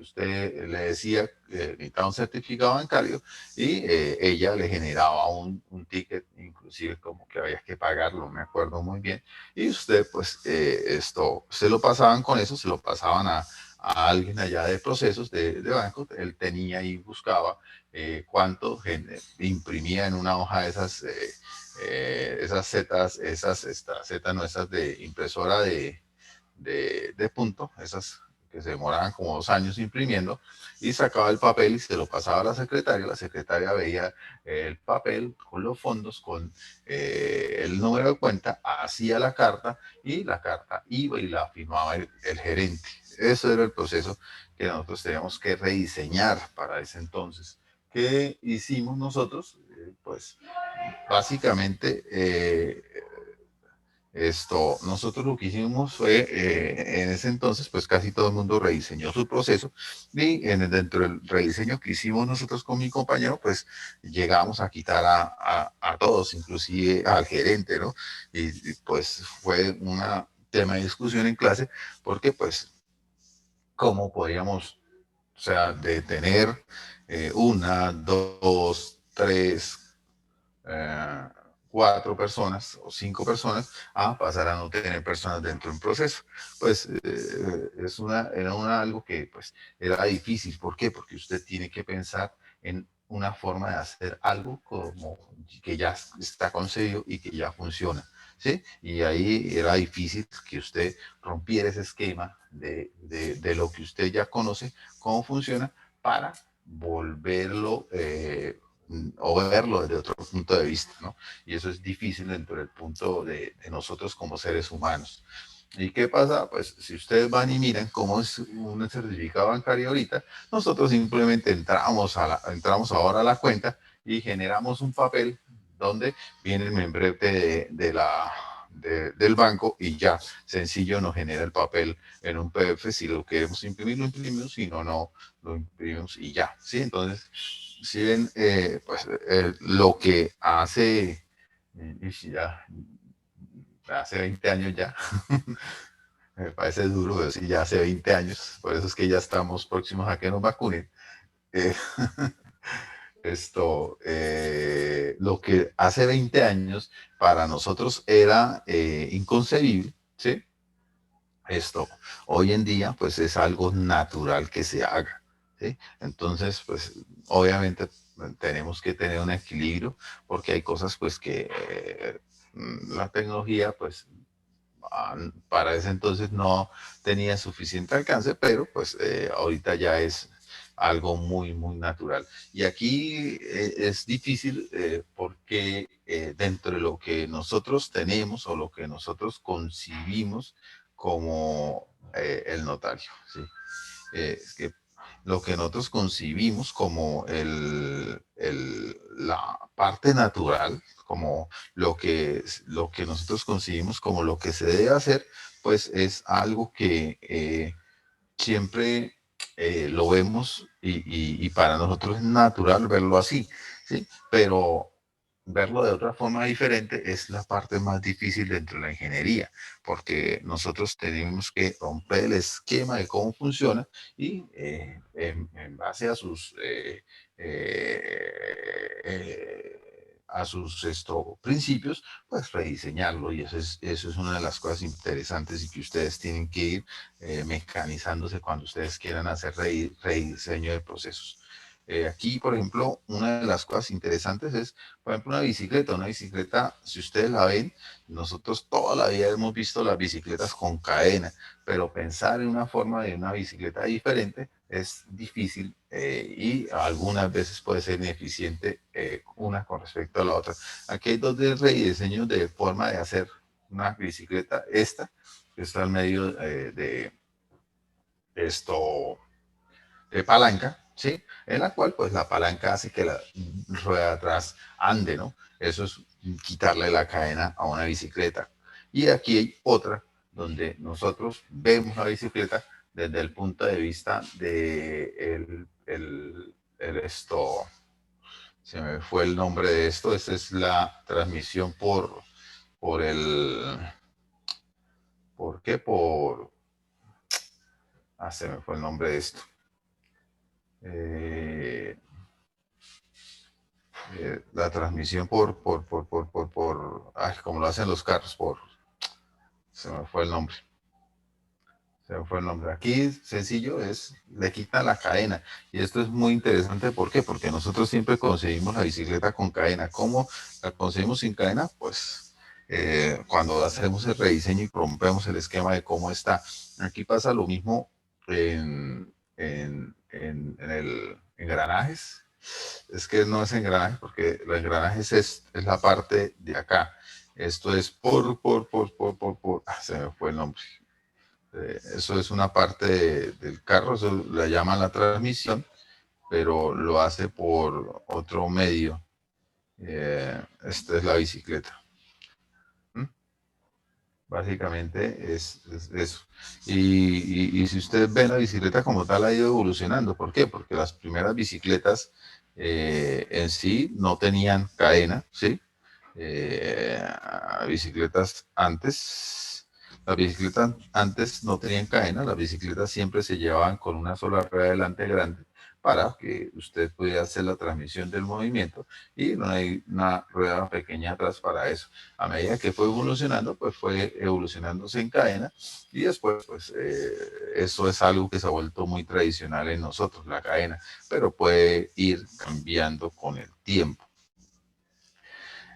Speaker 1: usted le decía que necesitaba un certificado bancario y ella le generaba un ticket, inclusive como que había que pagarlo, me acuerdo muy bien, y usted pues se lo pasaban con eso, se lo pasaban a alguien allá de procesos de banco, él tenía y buscaba cuánto imprimía en una hoja de esas zetas, zetas no, esas de impresora de punto, esas que se demoraban como 2 años imprimiendo, y sacaba el papel y se lo pasaba a la secretaria veía el papel con los fondos, con el número de cuenta, hacía la carta y la carta iba y la firmaba el gerente. Eso era el proceso que nosotros teníamos que rediseñar para ese entonces. ¿Qué hicimos nosotros? Pues básicamente nosotros lo que hicimos fue, en ese entonces, pues casi todo el mundo rediseñó su proceso y dentro del rediseño que hicimos nosotros con mi compañero, pues llegamos a quitar a todos, inclusive al gerente, ¿no? Pues fue un tema de discusión en clase porque pues cómo podíamos, o sea, de tener una, dos, tres, eh, 4 personas o 5 personas a pasar a no tener personas dentro de un proceso. Pues era algo que pues era difícil. ¿Por qué? Porque usted tiene que pensar en una forma de hacer algo como que ya está concebido y que ya funciona. ¿Sí? Y ahí era difícil que usted rompiera ese esquema de lo que usted ya conoce, cómo funciona, para volverlo o verlo desde otro punto de vista, ¿no? Y eso es difícil dentro del punto de nosotros como seres humanos. ¿Y qué pasa? Pues si ustedes van y miran cómo es un certificado bancario ahorita, nosotros simplemente entramos ahora a la cuenta y generamos un papel donde viene el membrete del banco y ya, sencillo, nos genera el papel en un PDF. Si lo queremos imprimir, lo imprimimos, si no, no lo imprimimos y ya, ¿sí? Entonces, si ven, pues lo que ya, hace 20 años ya, me parece duro decir ya hace 20 años, por eso es que ya estamos próximos a que nos vacunen. Eh, lo que hace 20 años para nosotros era inconcebible, ¿sí? Hoy en día pues es algo natural que se haga, ¿sí? Entonces pues obviamente tenemos que tener un equilibrio porque hay cosas pues que la tecnología pues para ese entonces no tenía suficiente alcance, pero pues ahorita ya es algo muy, muy natural. Y aquí es difícil porque dentro de lo que nosotros tenemos o lo que nosotros concibimos como el notario, ¿sí? Es que lo que nosotros concibimos como la parte natural, como lo que nosotros concibimos como lo que se debe hacer, pues es algo que siempre lo vemos y para nosotros es natural verlo así, ¿sí? Pero verlo de otra forma diferente es la parte más difícil dentro de la ingeniería, porque nosotros tenemos que romper el esquema de cómo funciona y en base a sus principios, pues rediseñarlo. Y eso es una de las cosas interesantes y que ustedes tienen que ir mecanizándose cuando ustedes quieran hacer rediseño de procesos. Aquí, por ejemplo, una de las cosas interesantes es, por ejemplo, una bicicleta. Una bicicleta, si ustedes la ven, nosotros toda la vida hemos visto las bicicletas con cadena, pero pensar en una forma de una bicicleta diferente es difícil y algunas veces puede ser ineficiente una con respecto a la otra. Aquí hay dos rediseños de forma de hacer una bicicleta. Esta, que está al medio de esto de palanca, ¿sí? En la cual pues la palanca hace que la rueda de atrás ande, ¿no? Eso es quitarle la cadena a una bicicleta. Y aquí hay otra donde nosotros vemos la bicicleta desde el punto de vista de se me fue el nombre de esto. Esta es la transmisión por el, ¿por qué? Se me fue el nombre de esto. Eh, la transmisión ay, como lo hacen los carros, se me fue el nombre. Se me fue el nombre. Aquí sencillo es, le quitan la cadena. Y esto es muy interesante. ¿Por qué? Porque nosotros siempre conseguimos la bicicleta con cadena. ¿Cómo la conseguimos sin cadena? Pues cuando hacemos el rediseño y rompemos el esquema de cómo está. Aquí pasa lo mismo en el engranajes. Es que no es engranaje porque los engranajes es la parte de acá. Esto es se me fue el nombre. Eso es una parte del carro, eso la llaman la transmisión, pero lo hace por otro medio. Esta es la bicicleta. ¿Mm? Básicamente es eso. Y si ustedes ven la bicicleta como tal ha ido evolucionando. ¿Por qué? Porque las primeras bicicletas en sí no tenían cadena, ¿sí? Eh, bicicletas antes, las bicicletas antes no tenían cadena, las bicicletas siempre se llevaban con una sola rueda delante grande para que usted pudiera hacer la transmisión del movimiento y no hay una rueda pequeña atrás para eso. A medida que fue evolucionando, pues fue evolucionándose en cadena y después, pues eso es algo que se ha vuelto muy tradicional en nosotros, la cadena, pero puede ir cambiando con el tiempo.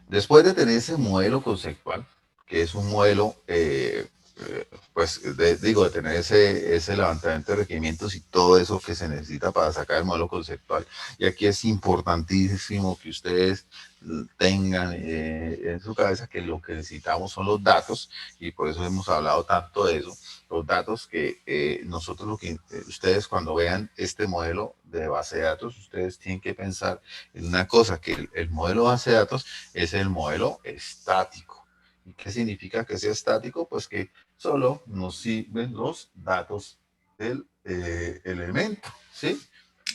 Speaker 1: Después de tener ese modelo conceptual, que es un modelo, de tener ese levantamiento de requerimientos y todo eso que se necesita para sacar el modelo conceptual. Y aquí es importantísimo que ustedes tengan en su cabeza que lo que necesitamos son los datos y por eso hemos hablado tanto de eso. Los datos que nosotros, ustedes cuando vean este modelo de base de datos, ustedes tienen que pensar en una cosa, que el modelo base de datos es el modelo estático. ¿Y qué significa que sea estático? Pues que solo nos sirven los datos del elemento, ¿sí?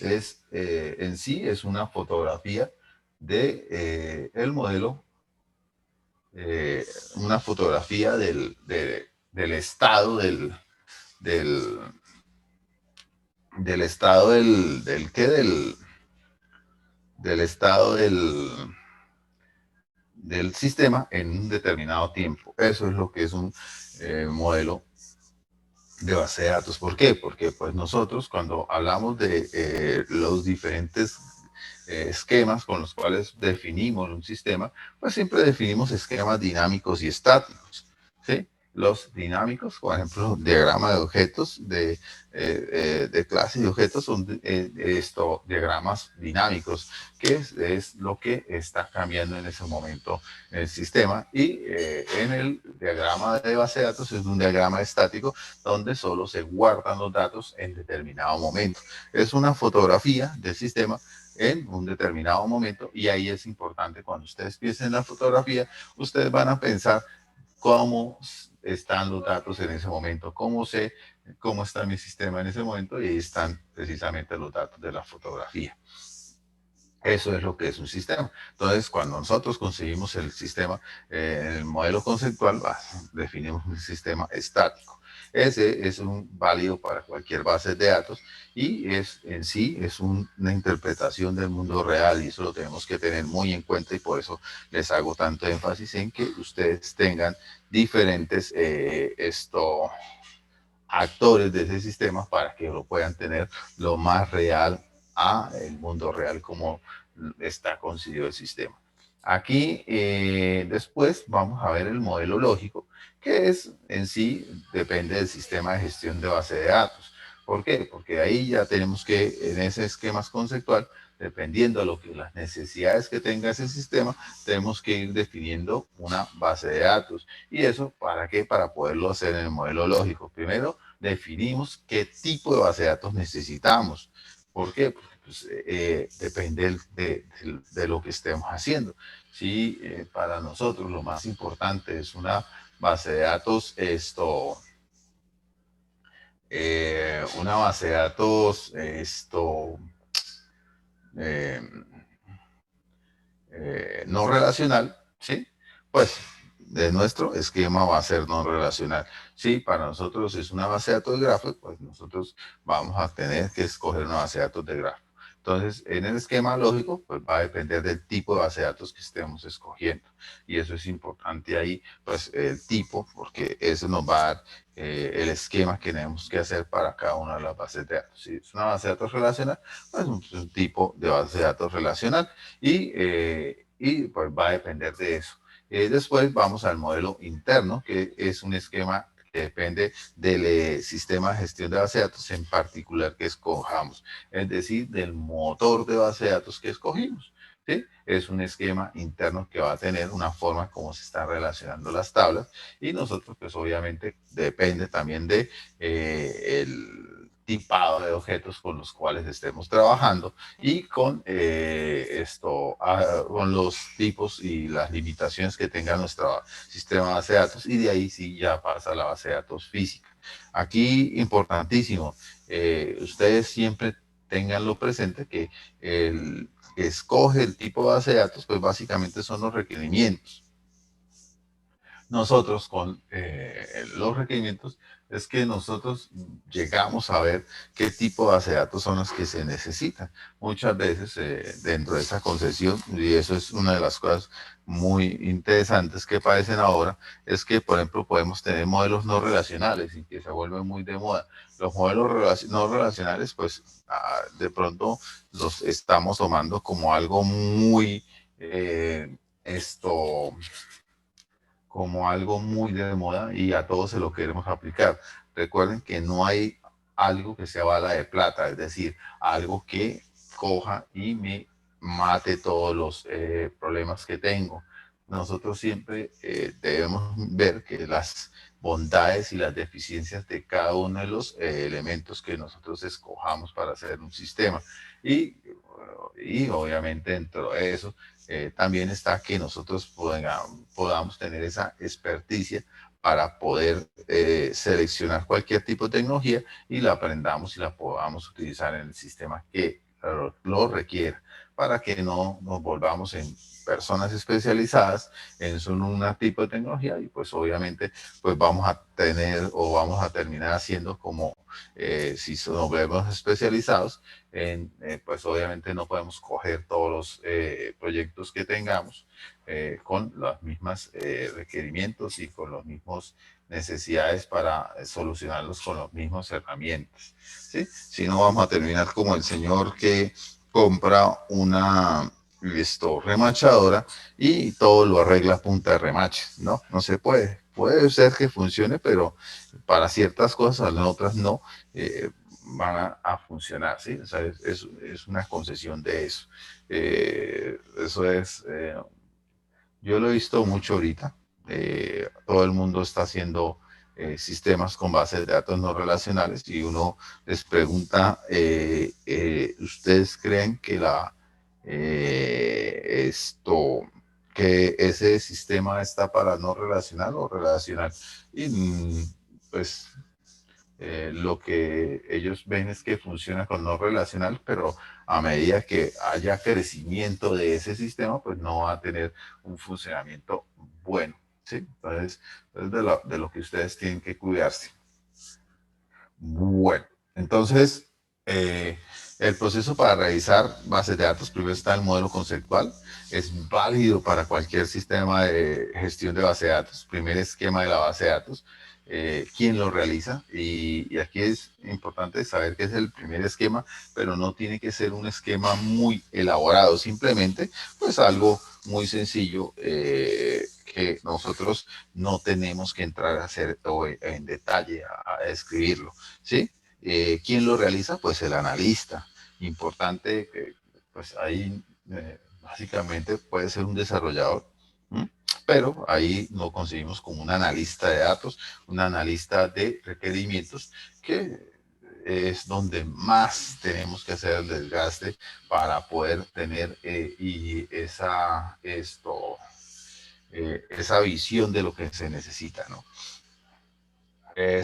Speaker 1: En sí es una fotografía de el modelo, una fotografía del estado del, del estado del estado del sistema en un determinado tiempo. Eso es lo que es un modelo de base de datos. ¿Por qué? Porque pues nosotros cuando hablamos de los diferentes esquemas con los cuales definimos un sistema, pues siempre definimos esquemas dinámicos y estáticos, ¿sí? Los dinámicos, por ejemplo, diagrama de objetos, de clases de objetos, son diagramas dinámicos, que es lo que está cambiando en ese momento en el sistema. Y en el diagrama de base de datos es un diagrama estático donde solo se guardan los datos en determinado momento. Es una fotografía del sistema en un determinado momento y ahí es importante cuando ustedes piensen la fotografía, ustedes van a pensar cómo están los datos en ese momento, cómo sé cómo está mi sistema en ese momento y ahí están precisamente los datos de la fotografía. Eso es lo que es un sistema. Entonces, cuando nosotros conseguimos el sistema, en el modelo conceptual, definimos un sistema estático. Ese es un válido para cualquier base de datos y es en sí es una interpretación del mundo real y eso lo tenemos que tener muy en cuenta y por eso les hago tanto énfasis en que ustedes tengan diferentes actores de ese sistema para que lo puedan tener lo más real a el mundo real como está concebido el sistema. Aquí después vamos a ver el modelo lógico, que es en sí, depende del sistema de gestión de base de datos. ¿Por qué? Porque ahí ya tenemos que, en ese esquema conceptual, dependiendo de lo que las necesidades que tenga ese sistema, tenemos que ir definiendo una base de datos. ¿Y eso para qué? Para poderlo hacer en el modelo lógico. Primero, definimos qué tipo de base de datos necesitamos. ¿Por qué? Porque pues, depende de lo que estemos haciendo. Si para nosotros lo más importante es una base de datos, una base de datos, eh, no relacional, ¿sí? Pues de nuestro esquema va a ser no relacional. Si para nosotros es una base de datos de grafos, pues nosotros vamos a tener que escoger una base de datos de grafos. Entonces, en el esquema lógico, pues va a depender del tipo de base de datos que estemos escogiendo. Y eso es importante ahí, pues el tipo, porque eso nos va a dar el esquema que tenemos que hacer para cada una de las bases de datos. Si es una base de datos relacional, pues es un tipo de base de datos relacional y pues va a depender de eso. Después vamos al modelo interno, que es un esquema que depende del sistema de gestión de base de datos en particular que escojamos, es decir, del motor de base de datos que escogimos. ¿Sí? Es un esquema interno que va a tener una forma como se están relacionando las tablas y nosotros pues obviamente depende también de el tipado de objetos con los cuales estemos trabajando y con con los tipos y las limitaciones que tenga nuestro sistema de base de datos y de ahí sí ya pasa a la base de datos física. Aquí, importantísimo, ustedes siempre tenganlo presente que el que escoge el tipo de base de datos, pues básicamente son los requerimientos. Nosotros con los requerimientos es que nosotros llegamos a ver qué tipo de base de datos son las que se necesitan. Muchas veces dentro de esa concesión, y eso es una de las cosas muy interesantes que aparecen ahora, es que, por ejemplo, podemos tener modelos no relacionales y que se vuelven muy de moda. Los modelos no relacionales, pues de pronto los estamos tomando como algo muy esto como algo muy de moda y a todos se lo queremos aplicar. Recuerden que no hay algo que sea bala de plata, es decir, algo que coja y me mate todos los problemas que tengo. Nosotros siempre debemos ver que las bondades y las deficiencias de cada uno de los elementos que nosotros escojamos para hacer un sistema. Y obviamente dentro de eso también está que nosotros podamos tener esa experticia para poder seleccionar cualquier tipo de tecnología y la aprendamos y la podamos utilizar en el sistema que lo requiera, para que no nos volvamos en personas especializadas en solo un tipo de tecnología y pues obviamente pues vamos a tener o vamos a terminar haciendo como si nos vemos especializados pues obviamente no podemos coger todos los proyectos que tengamos con los mismos requerimientos y con los mismos necesidades para solucionarlos con las mismas herramientas. ¿Sí? Si no, vamos a terminar como el señor que compra una remachadora y todo lo arregla a punta de remache. No, no se puede. Puede ser que funcione, pero para ciertas cosas, las otras no. Van a funcionar, ¿sí? O sea, es una concesión de eso. Eso es, yo lo he visto mucho ahorita. Todo el mundo está haciendo sistemas con bases de datos no relacionales y uno les pregunta, ¿ustedes creen que esto, que ese sistema está para no relacional o relacional? Y pues lo que ellos ven es que funciona con no relacional, pero a medida que haya crecimiento de ese sistema, pues no va a tener un funcionamiento bueno, ¿sí? Entonces, es de lo que ustedes tienen que cuidarse. Bueno, entonces, eh, el proceso para revisar bases de datos, primero está el modelo conceptual, es válido para cualquier sistema de gestión de base de datos, primer esquema de la base de datos, quién lo realiza, y aquí es importante saber que es el primer esquema, pero no tiene que ser un esquema muy elaborado, simplemente pues algo muy sencillo que nosotros no tenemos que entrar a hacer en detalle a escribirlo. ¿Sí? ¿Quién lo realiza? Pues el analista. Importante que pues ahí básicamente puede ser un desarrollador, ¿m? Pero ahí lo conseguimos como un analista de datos, un analista de requerimientos, que es donde más tenemos que hacer el desgaste para poder tener esa visión de lo que se necesita, ¿no?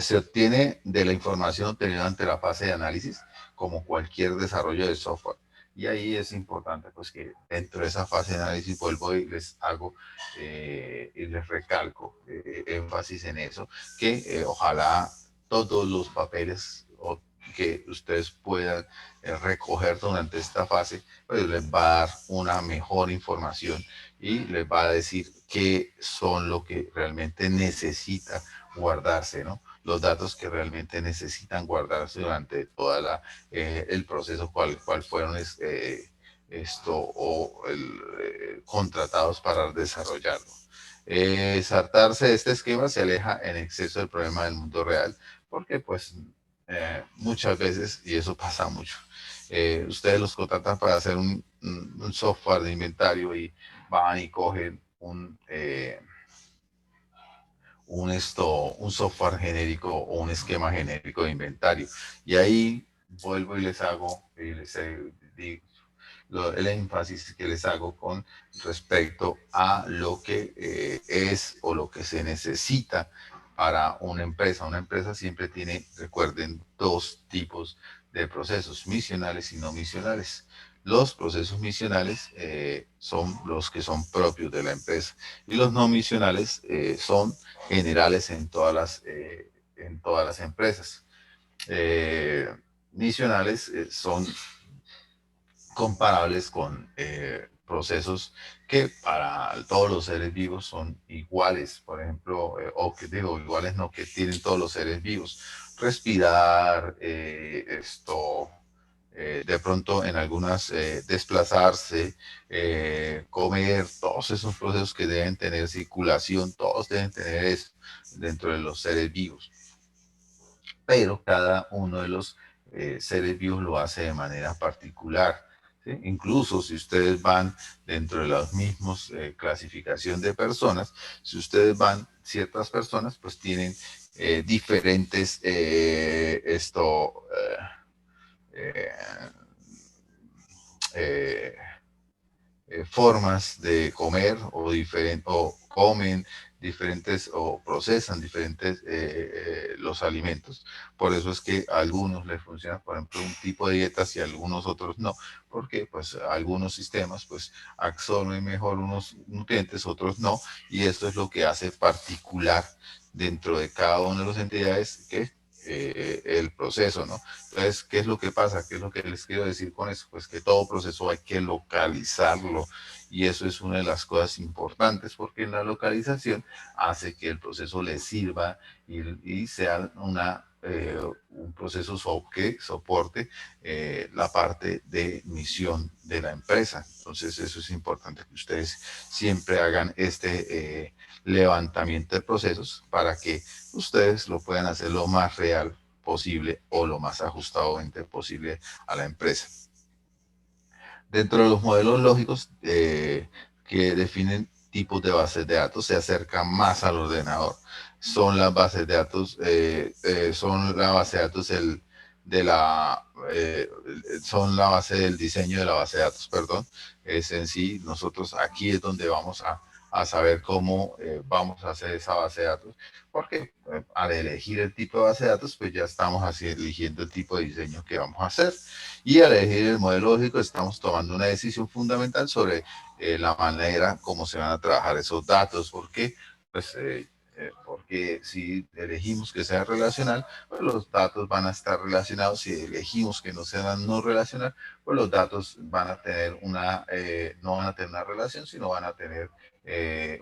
Speaker 1: Se obtiene de la información obtenida ante la fase de análisis, como cualquier desarrollo de software. Y ahí es importante pues que dentro de esa fase de análisis vuelvo y les hago y les recalco énfasis en eso, que ojalá todos los papeles que ustedes puedan recoger durante esta fase, pues les va a dar una mejor información y les va a decir qué son lo que realmente necesita guardarse, ¿no? Los datos que realmente necesitan guardarse durante toda el proceso, cuál fueron contratados para desarrollarlo. Saltarse de este esquema se aleja en exceso del problema del mundo real, porque pues muchas veces, y eso pasa mucho, ustedes los contratan para hacer un software de inventario y van y cogen un software genérico o un esquema genérico de inventario. Y ahí vuelvo y les hago el énfasis que les hago con respecto a lo que es o lo que se necesita para una empresa. Una empresa siempre tiene, recuerden, dos tipos de procesos, misionales y no misionales. Los procesos misionales son los que son propios de la empresa y los no misionales son generales en todas las empresas. Eh, Misionales son comparables con procesos que para todos los seres vivos son iguales, por ejemplo, o que digo iguales, no, que tienen todos los seres vivos. Respirar, de pronto en algunas desplazarse, comer, todos esos procesos que deben tener circulación, todos deben tener eso dentro de los seres vivos. Pero cada uno de los seres vivos lo hace de manera particular. ¿Sí? Incluso si ustedes van dentro de los mismos clasificación de personas, si ustedes van, ciertas personas pues tienen diferentes eh, eh, formas de comer o comen diferentes o procesan diferentes los alimentos. Por eso es que a algunos les funciona, por ejemplo, un tipo de dietas y a algunos otros no, porque pues algunos sistemas pues absorben mejor unos nutrientes, otros no, y esto es lo que hace particular dentro de cada una de las entidades que el proceso, ¿no? Entonces, ¿qué es lo que pasa? ¿Qué es lo que les quiero decir con eso? Pues que todo proceso hay que localizarlo y eso es una de las cosas importantes porque en la localización hace que el proceso le sirva y sea un proceso que soporte la parte de misión de la empresa. Entonces, eso es importante que ustedes siempre hagan levantamiento de procesos para que ustedes lo puedan hacer lo más real posible o lo más ajustadamente posible a la empresa. Dentro de los modelos lógicos que definen tipos de bases de datos, se acercan más al ordenador. Son las bases de datos, son la base de datos son la base del diseño de la base de datos, perdón. Es en sí, nosotros aquí es donde vamos a saber cómo vamos a hacer esa base de datos, porque al elegir el tipo de base de datos, pues ya estamos así eligiendo el tipo de diseño que vamos a hacer. Y al elegir el modelo lógico, estamos tomando una decisión fundamental sobre la manera como se van a trabajar esos datos, porque pues porque si elegimos que sea relacional, pues los datos van a estar relacionados. Si elegimos que no sean no relacional, pues los datos van a tener no van a tener una relación, sino van a tener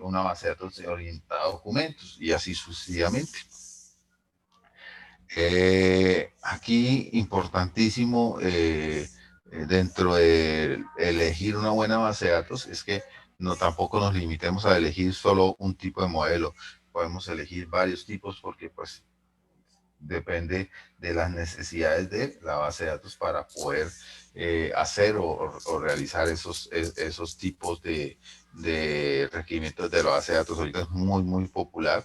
Speaker 1: una base de datos orientada a documentos y así sucesivamente. Aquí importantísimo dentro de elegir una buena base de datos es que no tampoco nos limitemos a elegir solo un tipo de modelo. Podemos elegir varios tipos porque pues depende de las necesidades de la base de datos para poder hacer o realizar esos tipos de requerimientos de la base de datos. Ahorita es muy popular,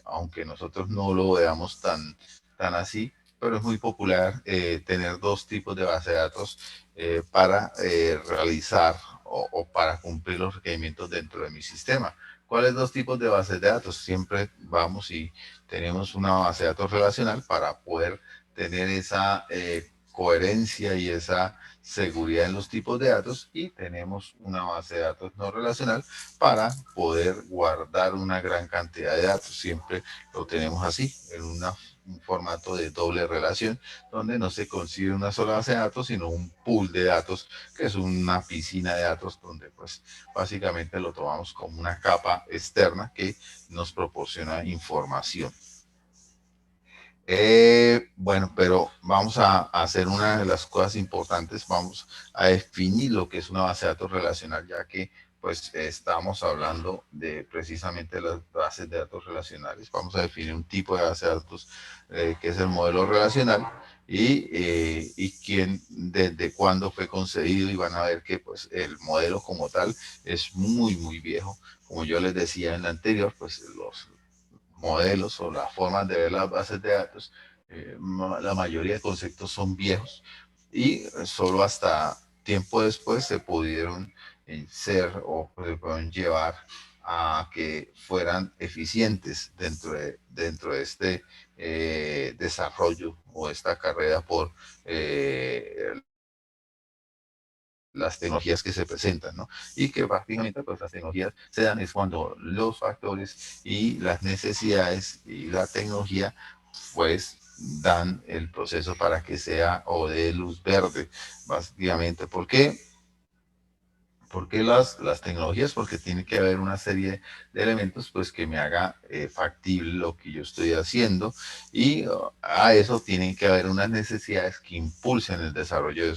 Speaker 1: aunque nosotros no lo veamos tan así, pero es muy popular tener dos tipos de base de datos para realizar o para cumplir los requerimientos dentro de mi sistema. ¿Cuáles dos tipos de bases de datos? Siempre vamos y tenemos una base de datos relacional para poder tener esa coherencia y esa seguridad en los tipos de datos, y tenemos una base de datos no relacional para poder guardar una gran cantidad de datos. Siempre lo tenemos así, en un formato de doble relación, donde no se consigue una sola base de datos, sino un pool de datos, que es una piscina de datos, donde pues básicamente lo tomamos como una capa externa que nos proporciona información. Bueno, pero vamos a hacer una de las cosas importantes. Vamos a definir lo que es una base de datos relacional, ya que pues estamos hablando de precisamente las bases de datos relacionales. Vamos a definir un tipo de base de datos que es el modelo relacional, y quién, desde cuándo fue concebido, y van a ver que pues el modelo como tal es muy viejo. Como yo les decía en la anterior, pues los modelos o las formas de ver las bases de datos, la mayoría de conceptos son viejos, y solo hasta tiempo después se pudieron ser o se pueden llevar a que fueran eficientes dentro de este desarrollo o esta carrera por las tecnologías que se presentan, ¿no? Y que prácticamente pues las tecnologías se dan es cuando los factores y las necesidades y la tecnología pues dan el proceso para que sea o de luz verde, básicamente. ¿Por qué las tecnologías? Porque tiene que haber una serie de elementos pues que me haga factible lo que yo estoy haciendo, y a eso tienen que haber unas necesidades que impulsen el desarrollo de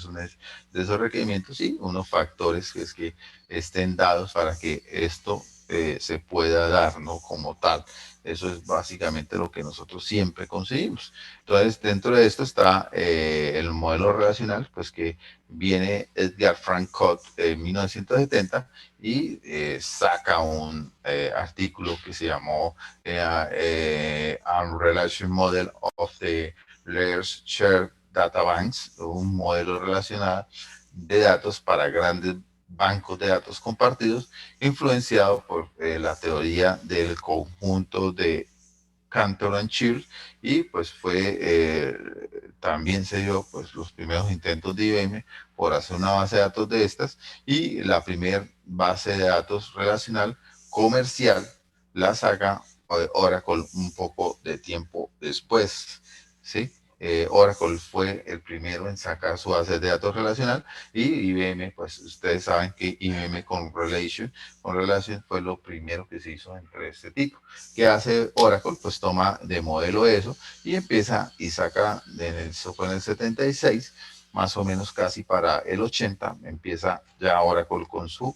Speaker 1: esos requerimientos, y unos factores que es que estén dados para que esto se pueda dar, ¿no? Como tal. Eso es básicamente lo que nosotros siempre conseguimos. Entonces, dentro de esto está el modelo relacional, pues que viene Edgar Frank Codd en 1970 y saca un artículo que se llamó A Relation Model of the Layers Shared Data Banks, un modelo relacional de datos para grandes bancos de datos compartidos, influenciado por la teoría del conjunto de Cantor and Cheers, y pues también se dio pues los primeros intentos de IBM por hacer una base de datos de estas, y la primera base de datos relacional comercial la saca Oracle un poco de tiempo después, ¿sí? Oracle fue el primero en sacar su base de datos relacional, y IBM, pues ustedes saben que IBM con Relation fue lo primero que se hizo entre este tipo. ¿Qué hace Oracle? Pues toma de modelo eso y empieza y saca, eso fue en el 76, más o menos casi para el 80, empieza ya Oracle con su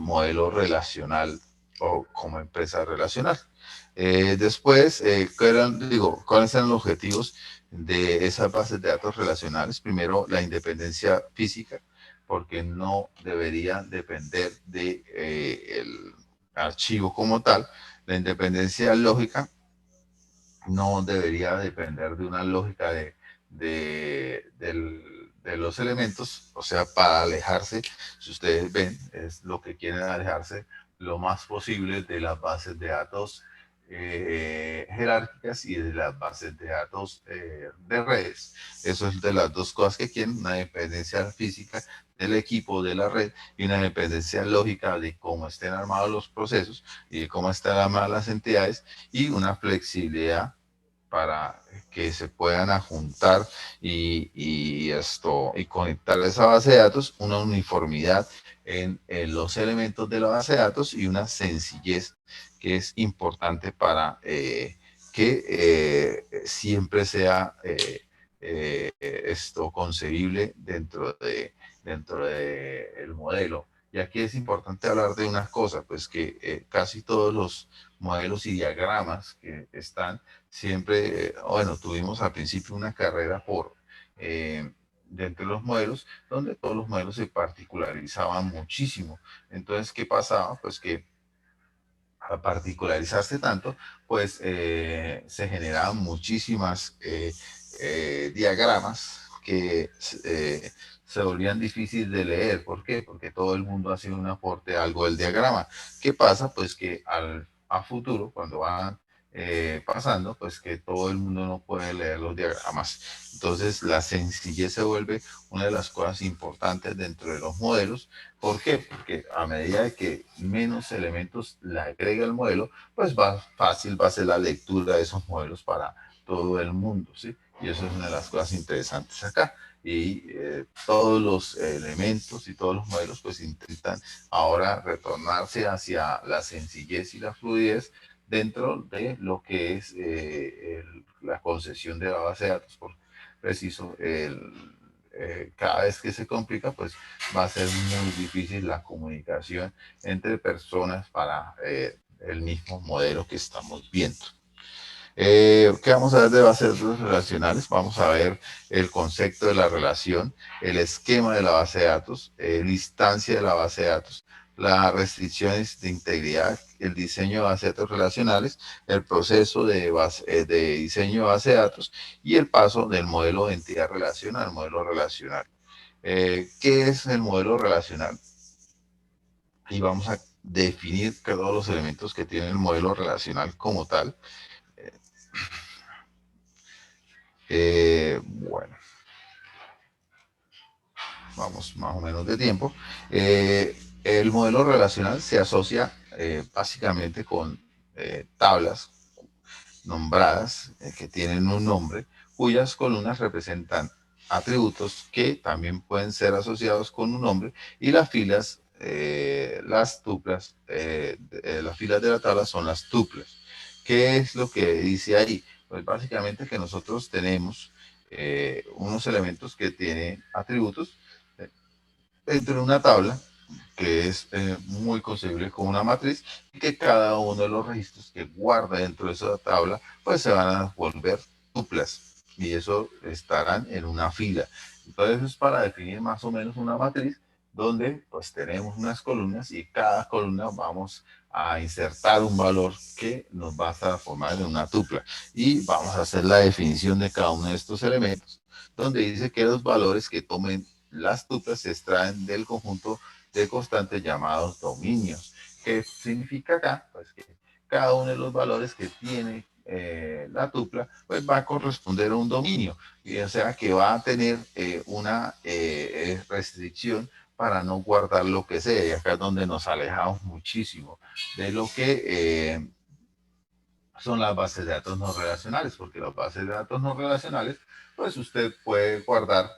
Speaker 1: modelo relacional o como empresa relacional. Después, ¿cuáles eran los objetivos de esas bases de datos relacionales? Primero, la independencia física, porque no debería depender de el archivo como tal. La independencia lógica no debería depender de una lógica de los elementos, o sea, para alejarse, si ustedes ven, es lo que quieren alejarse lo más posible de las bases de datos jerárquicas y de las bases de datos de redes. Eso es de las dos cosas que quieren, una dependencia física del equipo de la red y una dependencia lógica de cómo estén armados los procesos y de cómo están armadas las entidades y una flexibilidad para que se puedan adjuntar y conectar a esa base de datos, una uniformidad en los elementos de la base de datos y una sencillez que es importante para que siempre sea concebible dentro de el modelo. Y aquí es importante hablar de una cosa, pues que casi todos los modelos y diagramas que están siempre, bueno, tuvimos al principio una carrera por dentro de los modelos, donde todos los modelos se particularizaban muchísimo. Entonces, ¿qué pasaba? Pues que a particularizarse tanto, pues se generaban muchísimas diagramas que se volvían difíciles de leer. ¿Por qué? Porque todo el mundo hacía un aporte a algo del diagrama. ¿Qué pasa? Pues que a futuro, cuando van pasando, pues que todo el mundo no puede leer los diagramas. Entonces, la sencillez se vuelve una de las cosas importantes dentro de los modelos. ¿Por qué? Porque a medida de que menos elementos le agrega el modelo, pues va a ser la lectura de esos modelos para todo el mundo, ¿sí? Y eso es una de las cosas interesantes acá. Y todos los elementos y todos los modelos pues intentan ahora retornarse hacia la sencillez y la fluidez dentro de lo que es la concesión de la base de datos. Por preciso, cada vez que se complica, pues va a ser muy difícil la comunicación entre personas para el mismo modelo que estamos viendo. ¿Qué vamos a ver de bases de datos relacionales? Vamos a ver el concepto de la relación, el esquema de la base de datos, la instancia de la base de datos, las restricciones de integridad, el diseño de bases de datos relacionales, el proceso de diseño de base de datos y el paso del modelo de entidad relacional al modelo relacional. ¿Qué es el modelo relacional? Y vamos a definir todos los elementos que tiene el modelo relacional como tal. Bueno, vamos más o menos de tiempo. El modelo relacional se asocia básicamente con tablas nombradas que tienen un nombre, cuyas columnas representan atributos que también pueden ser asociados con un nombre y las filas, las tuplas, las filas de la tabla son las tuplas. ¿Qué es lo que dice ahí? Pues básicamente que nosotros tenemos unos elementos que tienen atributos dentro de una tabla que es muy concebible como una matriz y que cada uno de los registros que guarda dentro de esa tabla pues se van a volver tuplas y eso estarán en una fila. Entonces eso es para definir más o menos una matriz donde pues tenemos unas columnas y cada columna vamos a insertar un valor que nos va a estar formando en una tupla y vamos a hacer la definición de cada uno de estos elementos donde dice que los valores que tomen las tuplas se extraen del conjunto de constantes llamados dominios. ¿Qué significa acá? Pues que cada uno de los valores que tiene la tupla, pues va a corresponder a un dominio, y o sea que va a tener una restricción para no guardar lo que sea, y acá es donde nos alejamos muchísimo de lo que son las bases de datos no relacionales, porque las bases de datos no relacionales, pues usted puede guardar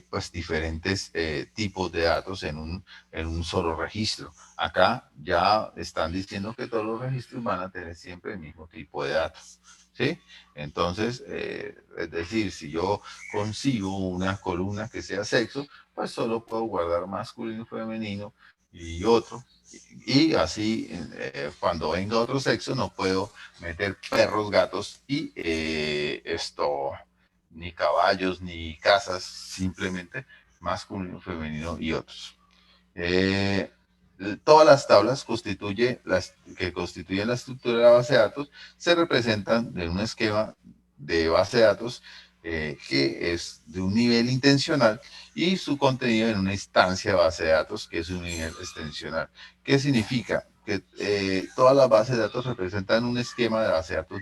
Speaker 1: pues diferentes tipos de datos en un solo registro. Acá ya están diciendo que todos los registros van a tener siempre el mismo tipo de datos. ¿Sí? Entonces, es decir, si yo consigo una columna que sea sexo, pues solo puedo guardar masculino, femenino y otro. Y así, cuando venga otro sexo, no puedo meter perros, gatos y ni caballos, ni casas, simplemente masculino, femenino y otros. Eh, Todas las tablas que constituyen la estructura de la base de datos se representan en un esquema de base de datos que es de un nivel intencional, y su contenido en una instancia de base de datos, que es un nivel extensional. ¿Qué significa? Que todas las bases de datos representan un esquema de base de datos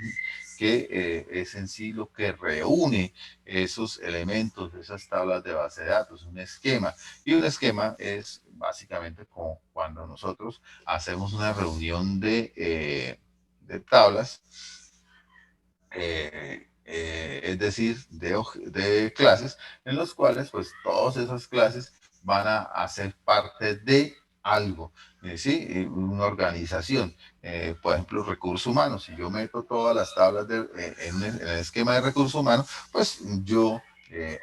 Speaker 1: que es en sí lo que reúne esos elementos, esas tablas de base de datos, un esquema. Y un esquema es básicamente como cuando nosotros hacemos una reunión de tablas, es decir, de clases, en los cuales pues todas esas clases van a hacer parte de algo, ¿sí? Una organización, por ejemplo, recursos humanos. Si yo meto todas las tablas en el esquema de recursos humanos, pues yo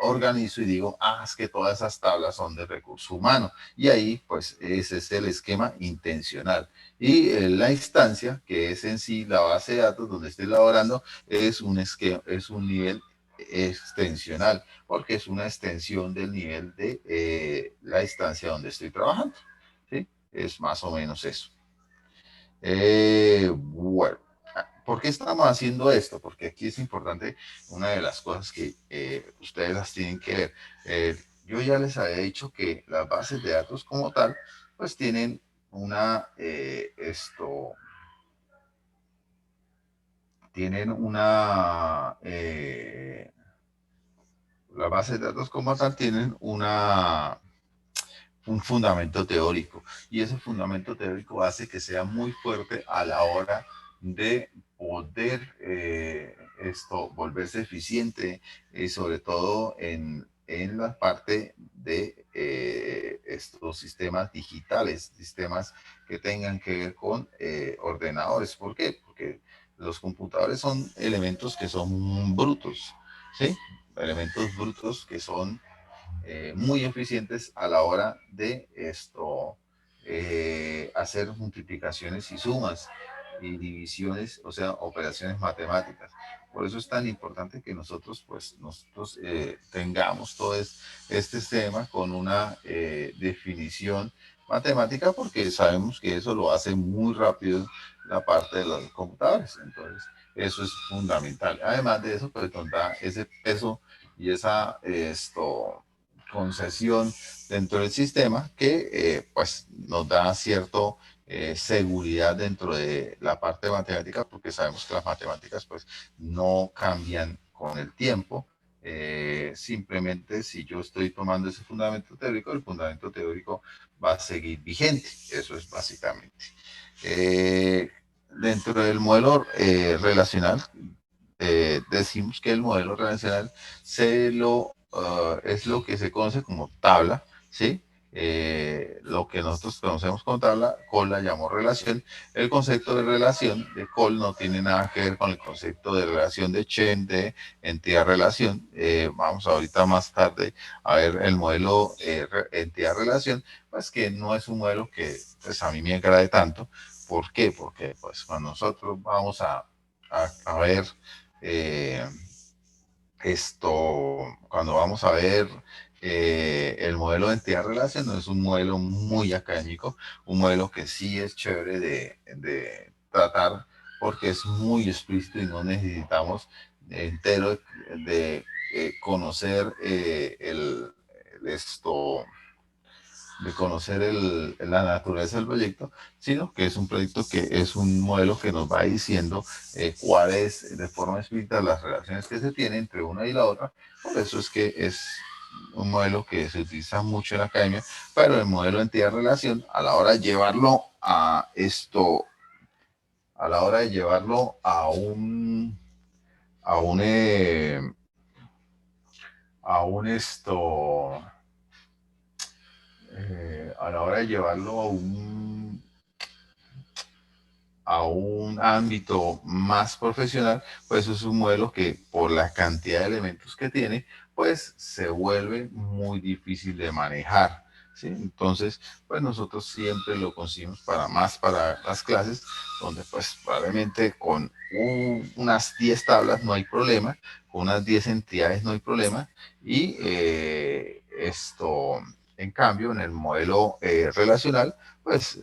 Speaker 1: organizo y digo, es que todas esas tablas son de recursos humanos. Y ahí, pues, ese es el esquema intencional. Y la instancia, que es en sí la base de datos donde estoy elaborando, es un esquema, es un nivel extensional, porque es una extensión del nivel de la instancia donde estoy trabajando. ¿Sí? Es más o menos eso. Bueno, ¿por qué estamos haciendo esto? Porque aquí es importante, una de las cosas que ustedes las tienen que ver. Yo ya les había dicho que las bases de datos como tal, pues tienen una, tienen una, las bases de datos como tal tienen un fundamento teórico, y ese fundamento teórico hace que sea muy fuerte a la hora de poder volverse eficiente, y sobre todo en la parte de estos sistemas digitales, sistemas que tengan que ver con ordenadores. ¿Por qué? Porque los computadores son elementos que son brutos, ¿sí? Elementos brutos que son muy eficientes a la hora de hacer multiplicaciones y sumas y divisiones, o sea, operaciones matemáticas. Por eso es tan importante que nosotros tengamos todo este tema con una definición matemática, porque sabemos que eso lo hace muy rápido la parte de los computadores. Entonces, eso es fundamental. Además de eso, pues nos da ese peso y esa concesión dentro del sistema que pues nos da cierto seguridad dentro de la parte de matemática, porque sabemos que las matemáticas pues no cambian con el tiempo. Simplemente, si yo estoy tomando ese fundamento teórico, el fundamento teórico va a seguir vigente. Eso es básicamente. Dentro del modelo relacional, decimos que el modelo relacional es lo que se conoce como tabla, ¿sí? Lo que nosotros conocemos como tabla, Cole la llamó relación. El concepto de relación de Cole no tiene nada que ver con el concepto de relación de Chen, de entidad-relación. Vamos ahorita más tarde a ver el modelo entidad-relación, pues que no es un modelo que pues, a mí me agrade tanto. ¿Por qué? Porque pues cuando nosotros vamos a ver eh, cuando vamos a ver el modelo de entidad-relación, no es un modelo muy académico, un modelo que sí es chévere de tratar, porque es muy explícito y no necesitamos entero de conocer de conocer la naturaleza del proyecto, sino que es un proyecto que es un modelo que nos va diciendo cuáles de forma explícita las relaciones que se tienen entre una y la otra. Por eso es que es un modelo que se utiliza mucho en la academia, pero el modelo de entidad-relación, a la hora de llevarlo a la hora de llevarlo a un, a un a la hora de llevarlo a un ámbito más profesional, pues es un modelo que por la cantidad de elementos que tiene, pues se vuelve muy difícil de manejar. ¿Sí? Entonces, pues nosotros siempre lo conseguimos para las clases, donde pues probablemente con unas 10 tablas no hay problema, con unas 10 entidades no hay problema, y en cambio, en el modelo relacional, pues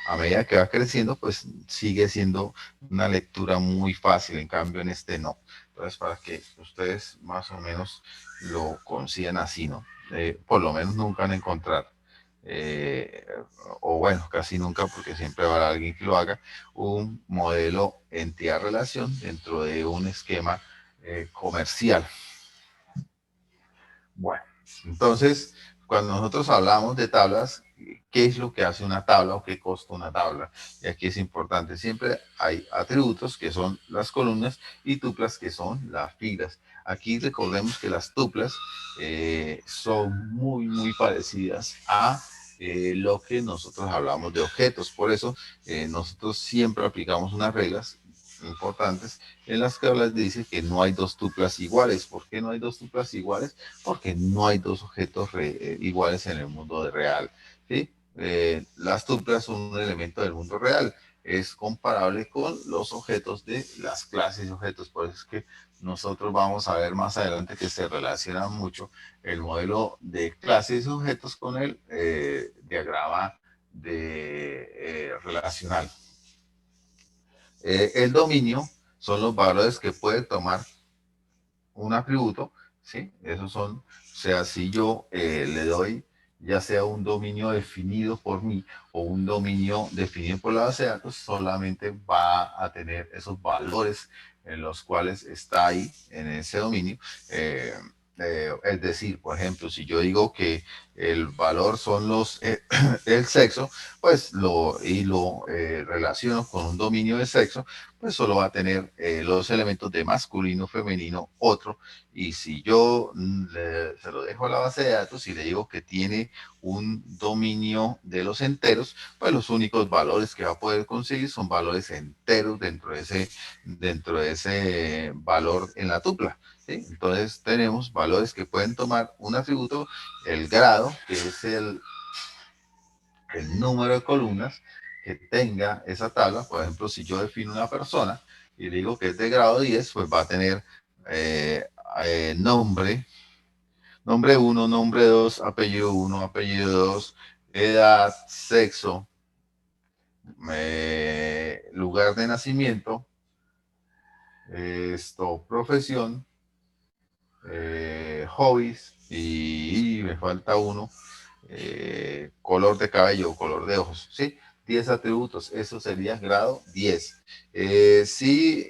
Speaker 1: a medida que va creciendo, pues sigue siendo una lectura muy fácil. En cambio, en este no. Entonces, para que ustedes más o menos lo consigan así, ¿no? Por lo menos nunca van a encontrar, eh, o bueno, casi nunca, porque siempre habrá alguien que lo haga, un modelo entidad-relación dentro de un esquema comercial. Bueno, entonces, cuando nosotros hablamos de tablas, ¿qué es lo que hace una tabla o qué costa una tabla? Y aquí es importante, siempre hay atributos que son las columnas y tuplas que son las filas. Aquí recordemos que las tuplas son muy parecidas a lo que nosotros hablamos de objetos. Por eso nosotros siempre aplicamos unas reglas importantes en las que les dice que no hay dos tuplas iguales. ¿Por qué no hay dos tuplas iguales? Porque no hay dos objetos iguales en el mundo real. ¿Sí? Las tuplas son un elemento del mundo real. Es comparable con los objetos de las clases de objetos. Por eso es que nosotros vamos a ver más adelante que se relaciona mucho el modelo de clases de objetos con el diagrama de relacional. El dominio son los valores que puede tomar un atributo, ¿sí? Esos son, o sea, si yo le doy ya sea un dominio definido por mí o un dominio definido por la base de datos, solamente va a tener esos valores en los cuales está ahí en ese dominio. Es decir, por ejemplo, si yo digo que el valor son el sexo, pues lo relaciono con un dominio de sexo, pues solo va a tener los elementos de masculino, femenino, otro. Y si yo se lo dejo a la base de datos y le digo que tiene un dominio de los enteros, pues los únicos valores que va a poder conseguir son valores enteros dentro de ese valor en la tupla. ¿Sí? Entonces tenemos valores que pueden tomar un atributo, el grado, que es el número de columnas que tenga esa tabla. Por ejemplo, si yo defino una persona y digo que es de grado 10, pues va a tener eh, nombre 1, nombre 2, apellido 1, apellido 2, edad, sexo, lugar de nacimiento, profesión, hobbies y me falta uno, color de cabello, color de ojos, ¿sí? 10 atributos, eso sería grado 10. Sí,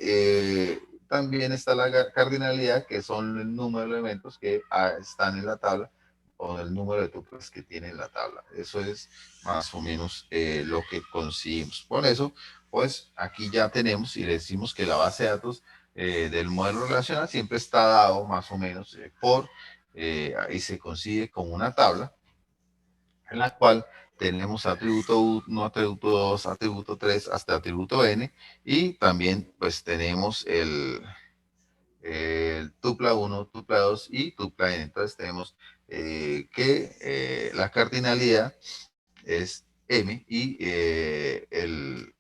Speaker 1: también está la cardinalidad, que son el número de elementos que están en la tabla o el número de tuplas que tiene la tabla. Eso es más o menos lo que conseguimos. Por eso, pues aquí ya tenemos y le decimos que la base de datos del modelo relacional siempre está dado más o menos ahí se consigue con una tabla en la cual tenemos atributo 1, atributo 2, atributo 3, hasta atributo n, y también pues tenemos el tupla 1, tupla 2 y tupla n. Entonces tenemos que la cardinalidad es m y el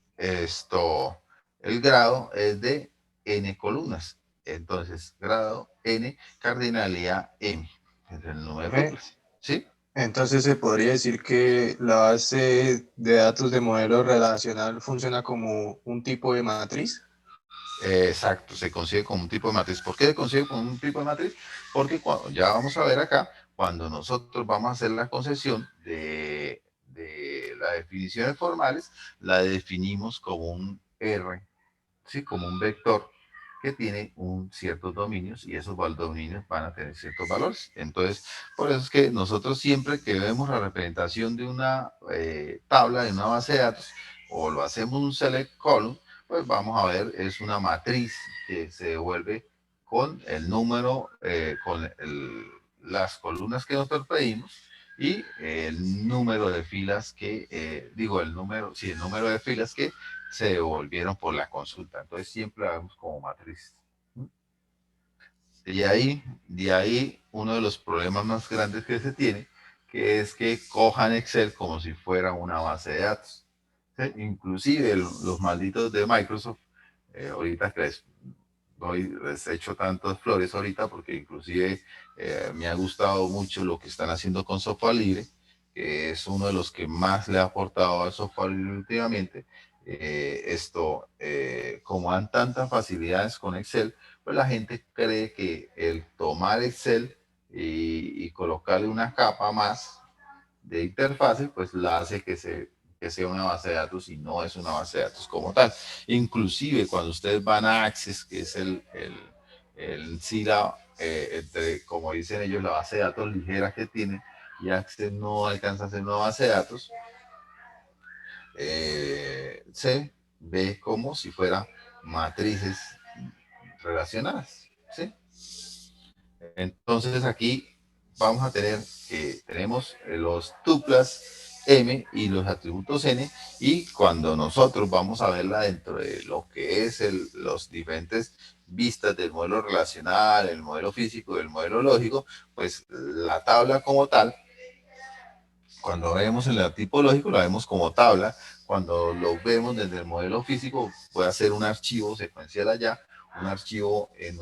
Speaker 1: grado es de n columnas. Entonces, grado n, cardinalidad m, es el número de tuplas. ¿Sí?
Speaker 3: Entonces se podría decir que la base de datos de modelo relacional funciona como un tipo de matriz.
Speaker 1: Exacto, se consigue como un tipo de matriz. ¿Por qué se consigue como un tipo de matriz? Porque ya vamos a ver acá, cuando nosotros vamos a hacer la concesión de las definiciones formales, la definimos como un R, ¿sí? Como un vector que tiene ciertos dominios y esos dominios van a tener ciertos valores. Entonces, por eso es que nosotros siempre que vemos la representación de una tabla, de una base de datos, o lo hacemos un select column, pues vamos a ver, es una matriz que se devuelve con el número, las columnas que nosotros pedimos y el número de filas el número de filas que se devolvieron por la consulta. Entonces siempre la vemos como matriz. De ahí uno de los problemas más grandes que se tiene, que es que cojan Excel como si fuera una base de datos. ¿Sí? Inclusive los malditos de Microsoft, ahorita que les he hecho tantas flores ahorita, porque inclusive me ha gustado mucho lo que están haciendo con software libre, que es uno de los que más le ha aportado al software libre últimamente. como dan tantas facilidades con Excel, pues la gente cree que el tomar Excel y colocarle una capa más de interfase, pues la hace que sea una base de datos y no es una base de datos como tal. Inclusive cuando ustedes van a Access, que es sí como dicen ellos, la base de datos ligera que tiene, y Access no alcanza a ser una base de datos, se ve como si fuera matrices relacionadas, ¿sí? Entonces aquí vamos a tener que tenemos los tuplas M y los atributos N, y cuando nosotros vamos a verla dentro de lo que es los diferentes vistas del modelo relacional, el modelo físico y el modelo lógico, pues la tabla como tal, cuando vemos el tipo lógico, la vemos como tabla. Cuando lo vemos desde el modelo físico, puede ser un archivo secuencial allá, un archivo en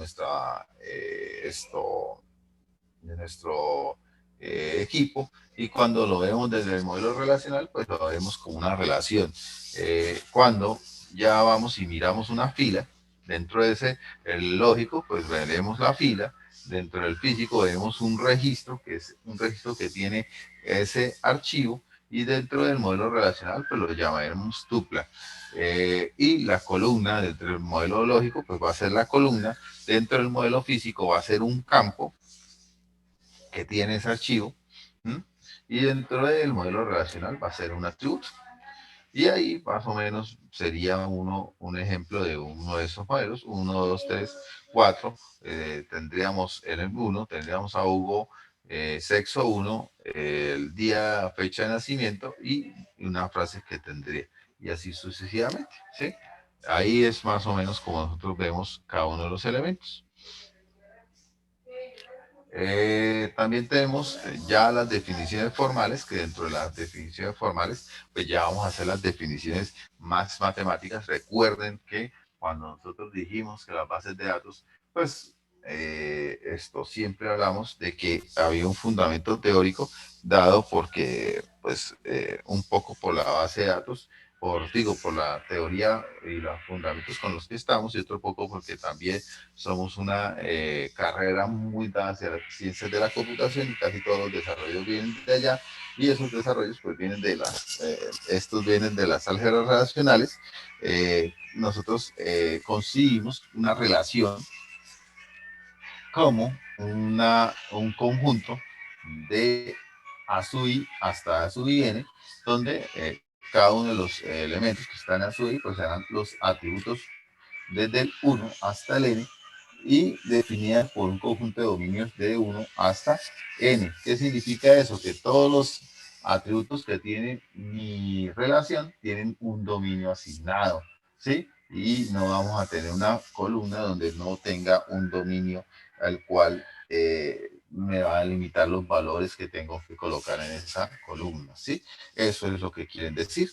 Speaker 1: de nuestro equipo, y cuando lo vemos desde el modelo relacional, pues lo vemos como una relación. Cuando ya vamos y miramos una fila, dentro de el lógico, pues veremos la fila. Dentro del físico vemos un registro, que es un registro que tiene ese archivo, y dentro del modelo relacional, pues lo llamaremos tupla. Y la columna dentro del modelo lógico, pues va a ser la columna. Dentro del modelo físico va a ser un campo que tiene ese archivo, ¿m? Y dentro del modelo relacional va a ser un atributo. Y ahí más o menos sería un ejemplo de uno de esos modelos: 1, 2, 3, 4. Tendríamos en el 1, tendríamos a Hugo, sexo 1, el día, fecha de nacimiento y una frase que tendría. Y así sucesivamente, ¿sí? Ahí es más o menos como nosotros vemos cada uno de los elementos. También tenemos ya las definiciones formales, que dentro de las definiciones formales, pues ya vamos a hacer las definiciones más matemáticas. Recuerden que cuando nosotros dijimos que las bases de datos, pues esto siempre hablamos de que había un fundamento teórico dado porque, pues, un poco por la base de datos, por la teoría y los fundamentos con los que estamos, y otro poco porque también somos una carrera muy dada hacia las ciencias de la computación, y casi todos los desarrollos vienen de allá, y esos desarrollos pues vienen estos vienen de las álgebras relacionales. Nosotros conseguimos una relación como un conjunto de A sub I hasta A sub n, donde cada uno de los elementos que están en A sub I pues serán los atributos desde el 1 hasta el n, y definida por un conjunto de dominios de 1 hasta n. ¿Qué significa eso? Que todos los atributos que tiene mi relación tienen un dominio asignado, ¿sí? Y no vamos a tener una columna donde no tenga un dominio al cual me va a limitar los valores que tengo que colocar en esa columna, ¿sí? Eso es lo que quieren decir.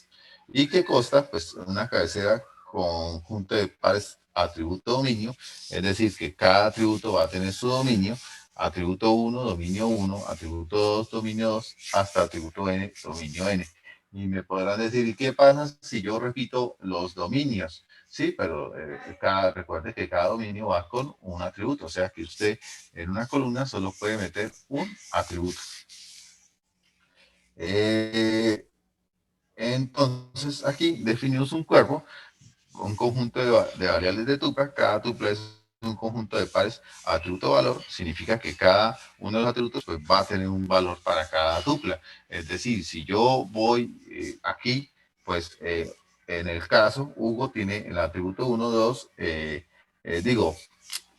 Speaker 1: ¿Y qué consta? Pues una cabecera conjunto de pares atributo dominio, es decir, que cada atributo va a tener su dominio: atributo 1, dominio 1, atributo 2, dominio 2, hasta atributo n, dominio n. Y me podrán decir, ¿y qué pasa si yo repito los dominios? Sí, pero recuerde que cada dominio va con un atributo, o sea que usted en una columna solo puede meter un atributo. Entonces aquí definimos un cuerpo, un conjunto de variables de tupla. Cada tupla es un conjunto de pares atributo-valor. Significa que cada uno de los atributos pues, va a tener un valor para cada tupla. Es decir, si yo voy aquí, pues en el caso, Hugo tiene el atributo 1, 2,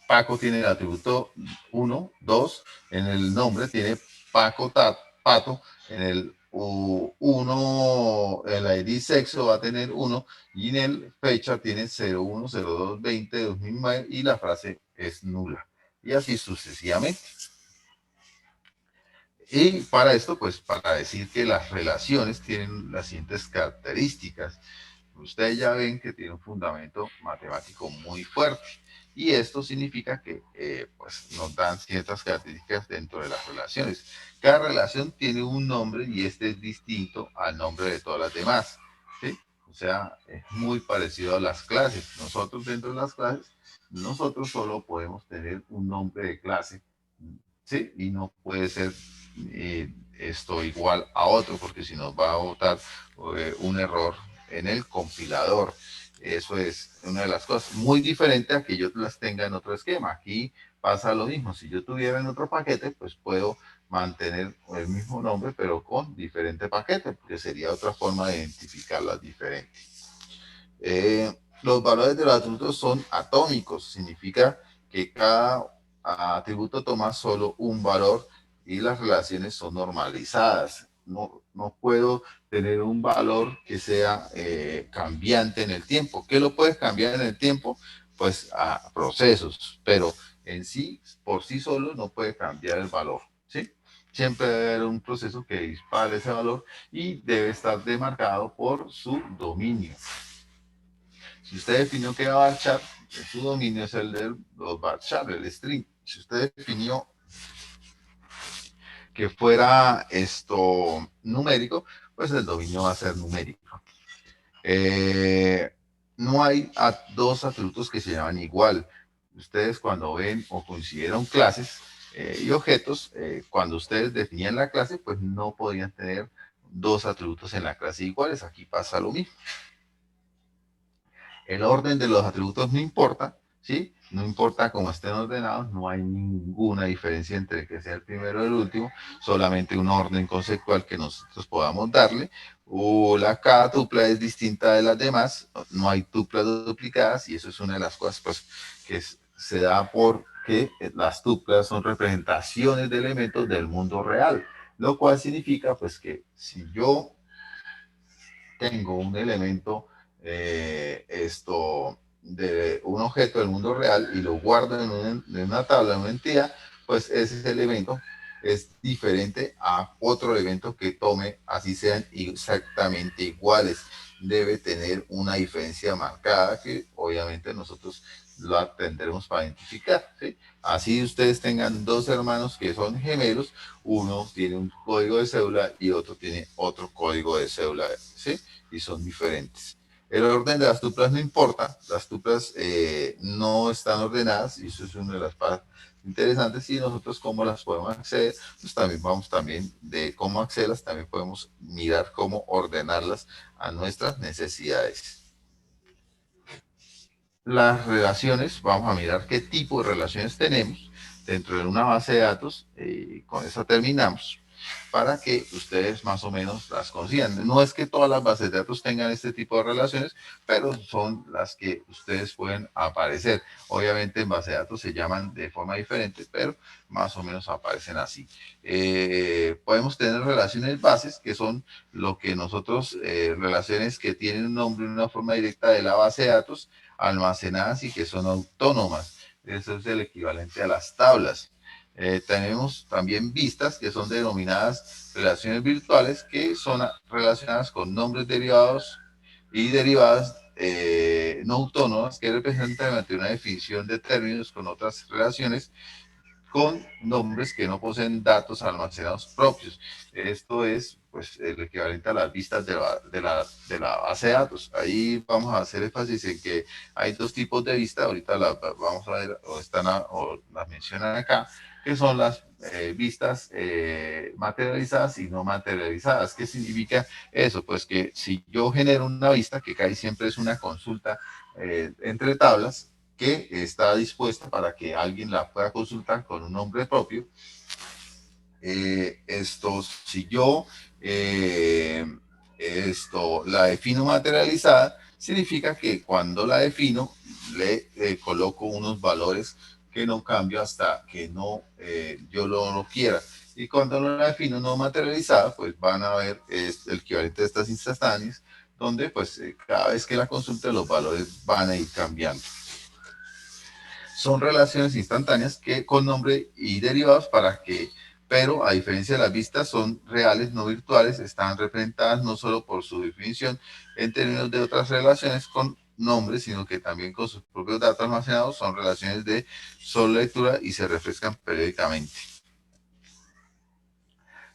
Speaker 1: Paco tiene el atributo 1, 2, en el nombre tiene Pato, en el 1, el ID sexo va a tener 1, y en el fecha tiene 01, 02, 20, 2009, y la frase es nula. Y así sucesivamente. Y para esto, pues para decir que las relaciones tienen las siguientes características. Ustedes ya ven que tiene un fundamento matemático muy fuerte, y esto significa que pues nos dan ciertas características dentro de las relaciones. Cada relación tiene un nombre y este es distinto al nombre de todas las demás, ¿sí? O sea, es muy parecido a las clases. Nosotros dentro de las clases, nosotros solo podemos tener un nombre de clase, ¿sí? Y no puede ser esto igual a otro, porque si nos va a botar un error en el compilador. Eso es una de las cosas. Muy diferente a que yo las tenga en otro esquema. Aquí pasa lo mismo. Si yo tuviera en otro paquete, pues puedo mantener el mismo nombre, pero con diferente paquete, porque sería otra forma de identificarlas diferentes. Los valores de los atributos son atómicos, significa que cada atributo toma solo un valor y las relaciones son normalizadas. No puedo tener un valor que sea cambiante en el tiempo. ¿Qué lo puedes cambiar en el tiempo? Pues a procesos, pero en sí, por sí solo, no puede cambiar el valor, ¿sí? Siempre debe haber un proceso que dispare ese valor y debe estar demarcado por su dominio. Si usted definió que va a varchar, su dominio es el de los varchar, el string. Si usted definió que fuera esto numérico, pues el dominio va a ser numérico. No hay dos atributos que se llaman igual. Ustedes cuando ven o consideran clases y objetos, cuando ustedes definían la clase, pues no podían tener dos atributos en la clase iguales. Aquí pasa lo mismo. El orden de los atributos no importa, ¿sí? No importa cómo estén ordenados, no hay ninguna diferencia entre que sea el primero y el último, solamente un orden conceptual que nosotros podamos darle. Cada tupla es distinta de las demás, no hay tuplas duplicadas y eso es una de las cosas pues, que se da porque las tuplas son representaciones de elementos del mundo real, lo cual significa pues que si yo tengo un elemento de un objeto del mundo real y lo guardo en una tabla, en una entidad, pues ese elemento es diferente a otro elemento que tome, así sean exactamente iguales. Debe tener una diferencia marcada que obviamente nosotros lo tendremos para identificar, ¿sí? Así ustedes tengan dos hermanos que son gemelos, uno tiene un código de cédula y otro tiene otro código de cédula, ¿sí? Y son diferentes. El orden de las tuplas no importa, las tuplas no están ordenadas y eso es una de las partes interesantes y nosotros cómo las podemos acceder, pues también vamos también de cómo accederlas, también podemos mirar cómo ordenarlas a nuestras necesidades. Las relaciones, vamos a mirar qué tipo de relaciones tenemos dentro de una base de datos, con eso terminamos, para que ustedes más o menos las consigan. No es que todas las bases de datos tengan este tipo de relaciones, pero son las que ustedes pueden aparecer. Obviamente en base de datos se llaman de forma diferente, pero más o menos aparecen así. Podemos tener relaciones bases, que son lo que nosotros, relaciones que tienen un nombre en una forma directa de la base de datos, almacenadas y que son autónomas. Eso es el equivalente a las tablas. Tenemos también vistas, que son denominadas relaciones virtuales, que son relacionadas con nombres derivados y derivadas no autónomas, que representan mediante una definición de términos con otras relaciones con nombres que no poseen datos almacenados propios. Esto es pues, el equivalente a las vistas de la base de datos. Ahí vamos a hacer énfasis en que hay dos tipos de vistas, ahorita las vamos a ver o las mencionan acá, que son las vistas materializadas y no materializadas. ¿Qué significa eso? Pues que si yo genero una vista, que casi siempre es una consulta entre tablas, que está dispuesta para que alguien la pueda consultar con un nombre propio. Si yo la defino materializada, significa que cuando la defino, le coloco unos valores que no cambio hasta que no yo lo quiera. Y cuando la defino no materializada, pues van a ver el equivalente de estas instantáneas, donde pues cada vez que la consulte los valores van a ir cambiando. Son relaciones instantáneas que con nombre y derivados pero a diferencia de las vistas son reales, no virtuales, están representadas no solo por su definición en términos de otras relaciones con nombres, sino que también con sus propios datos almacenados, son relaciones de solo lectura y se refrescan periódicamente.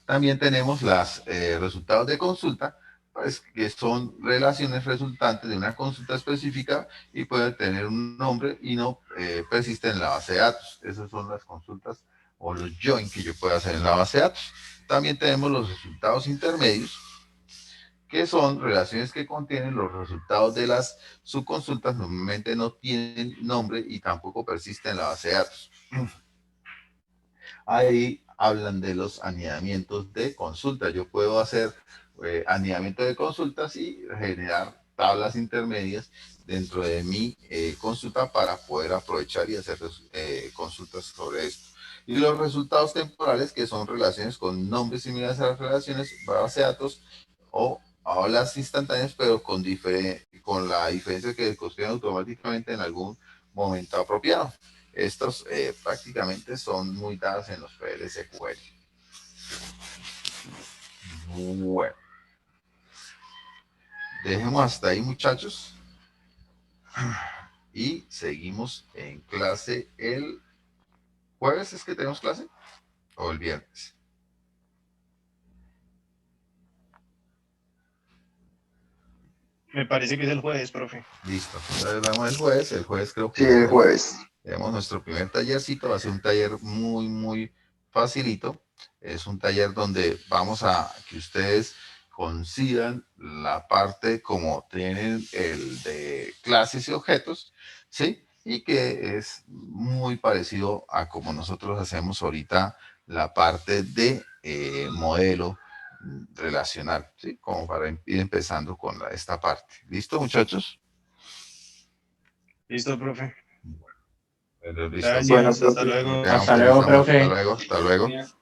Speaker 1: También tenemos los resultados de consulta, pues, que son relaciones resultantes de una consulta específica y pueden tener un nombre y no persisten en la base de datos. Esas son las consultas o los join que yo puedo hacer en la base de datos. También tenemos los resultados intermedios, que son relaciones que contienen los resultados de las subconsultas, normalmente no tienen nombre y tampoco persisten en la base de datos. Ahí hablan de los anidamientos de consulta. Yo puedo hacer anidamiento de consultas y generar tablas intermedias dentro de mi consulta para poder aprovechar y hacer consultas sobre esto. Y los resultados temporales, que son relaciones con nombres similares a las relaciones, base de datos o las instantáneas, pero con la diferencia que construyen automáticamente en algún momento apropiado. Estos prácticamente son muy dados en los PLSQL. Bueno, dejemos hasta ahí, muchachos. Y seguimos en clase el jueves. ¿Es que tenemos clase? ¿O el viernes?
Speaker 3: Me parece que es el jueves, profe.
Speaker 1: Listo. Entonces vamos el jueves. El jueves creo que
Speaker 2: Sí, el jueves.
Speaker 1: tenemos nuestro primer tallercito. Va a ser un taller muy, muy facilito. Es un taller donde vamos a que ustedes consideran la parte como tienen el de clases y objetos, ¿sí? Y que es muy parecido a como nosotros hacemos ahorita la parte de modelo relacional, ¿sí? Como para ir empezando con esta parte. ¿Listo, muchachos?
Speaker 3: Listo, profe.
Speaker 1: Bueno, listo.
Speaker 3: Gracias,
Speaker 2: Bueno,
Speaker 3: hasta
Speaker 2: profe.
Speaker 3: luego.
Speaker 1: Veamos,
Speaker 4: Hasta luego,
Speaker 1: finalizamos.
Speaker 4: profe.
Speaker 1: Hasta luego. Hasta luego.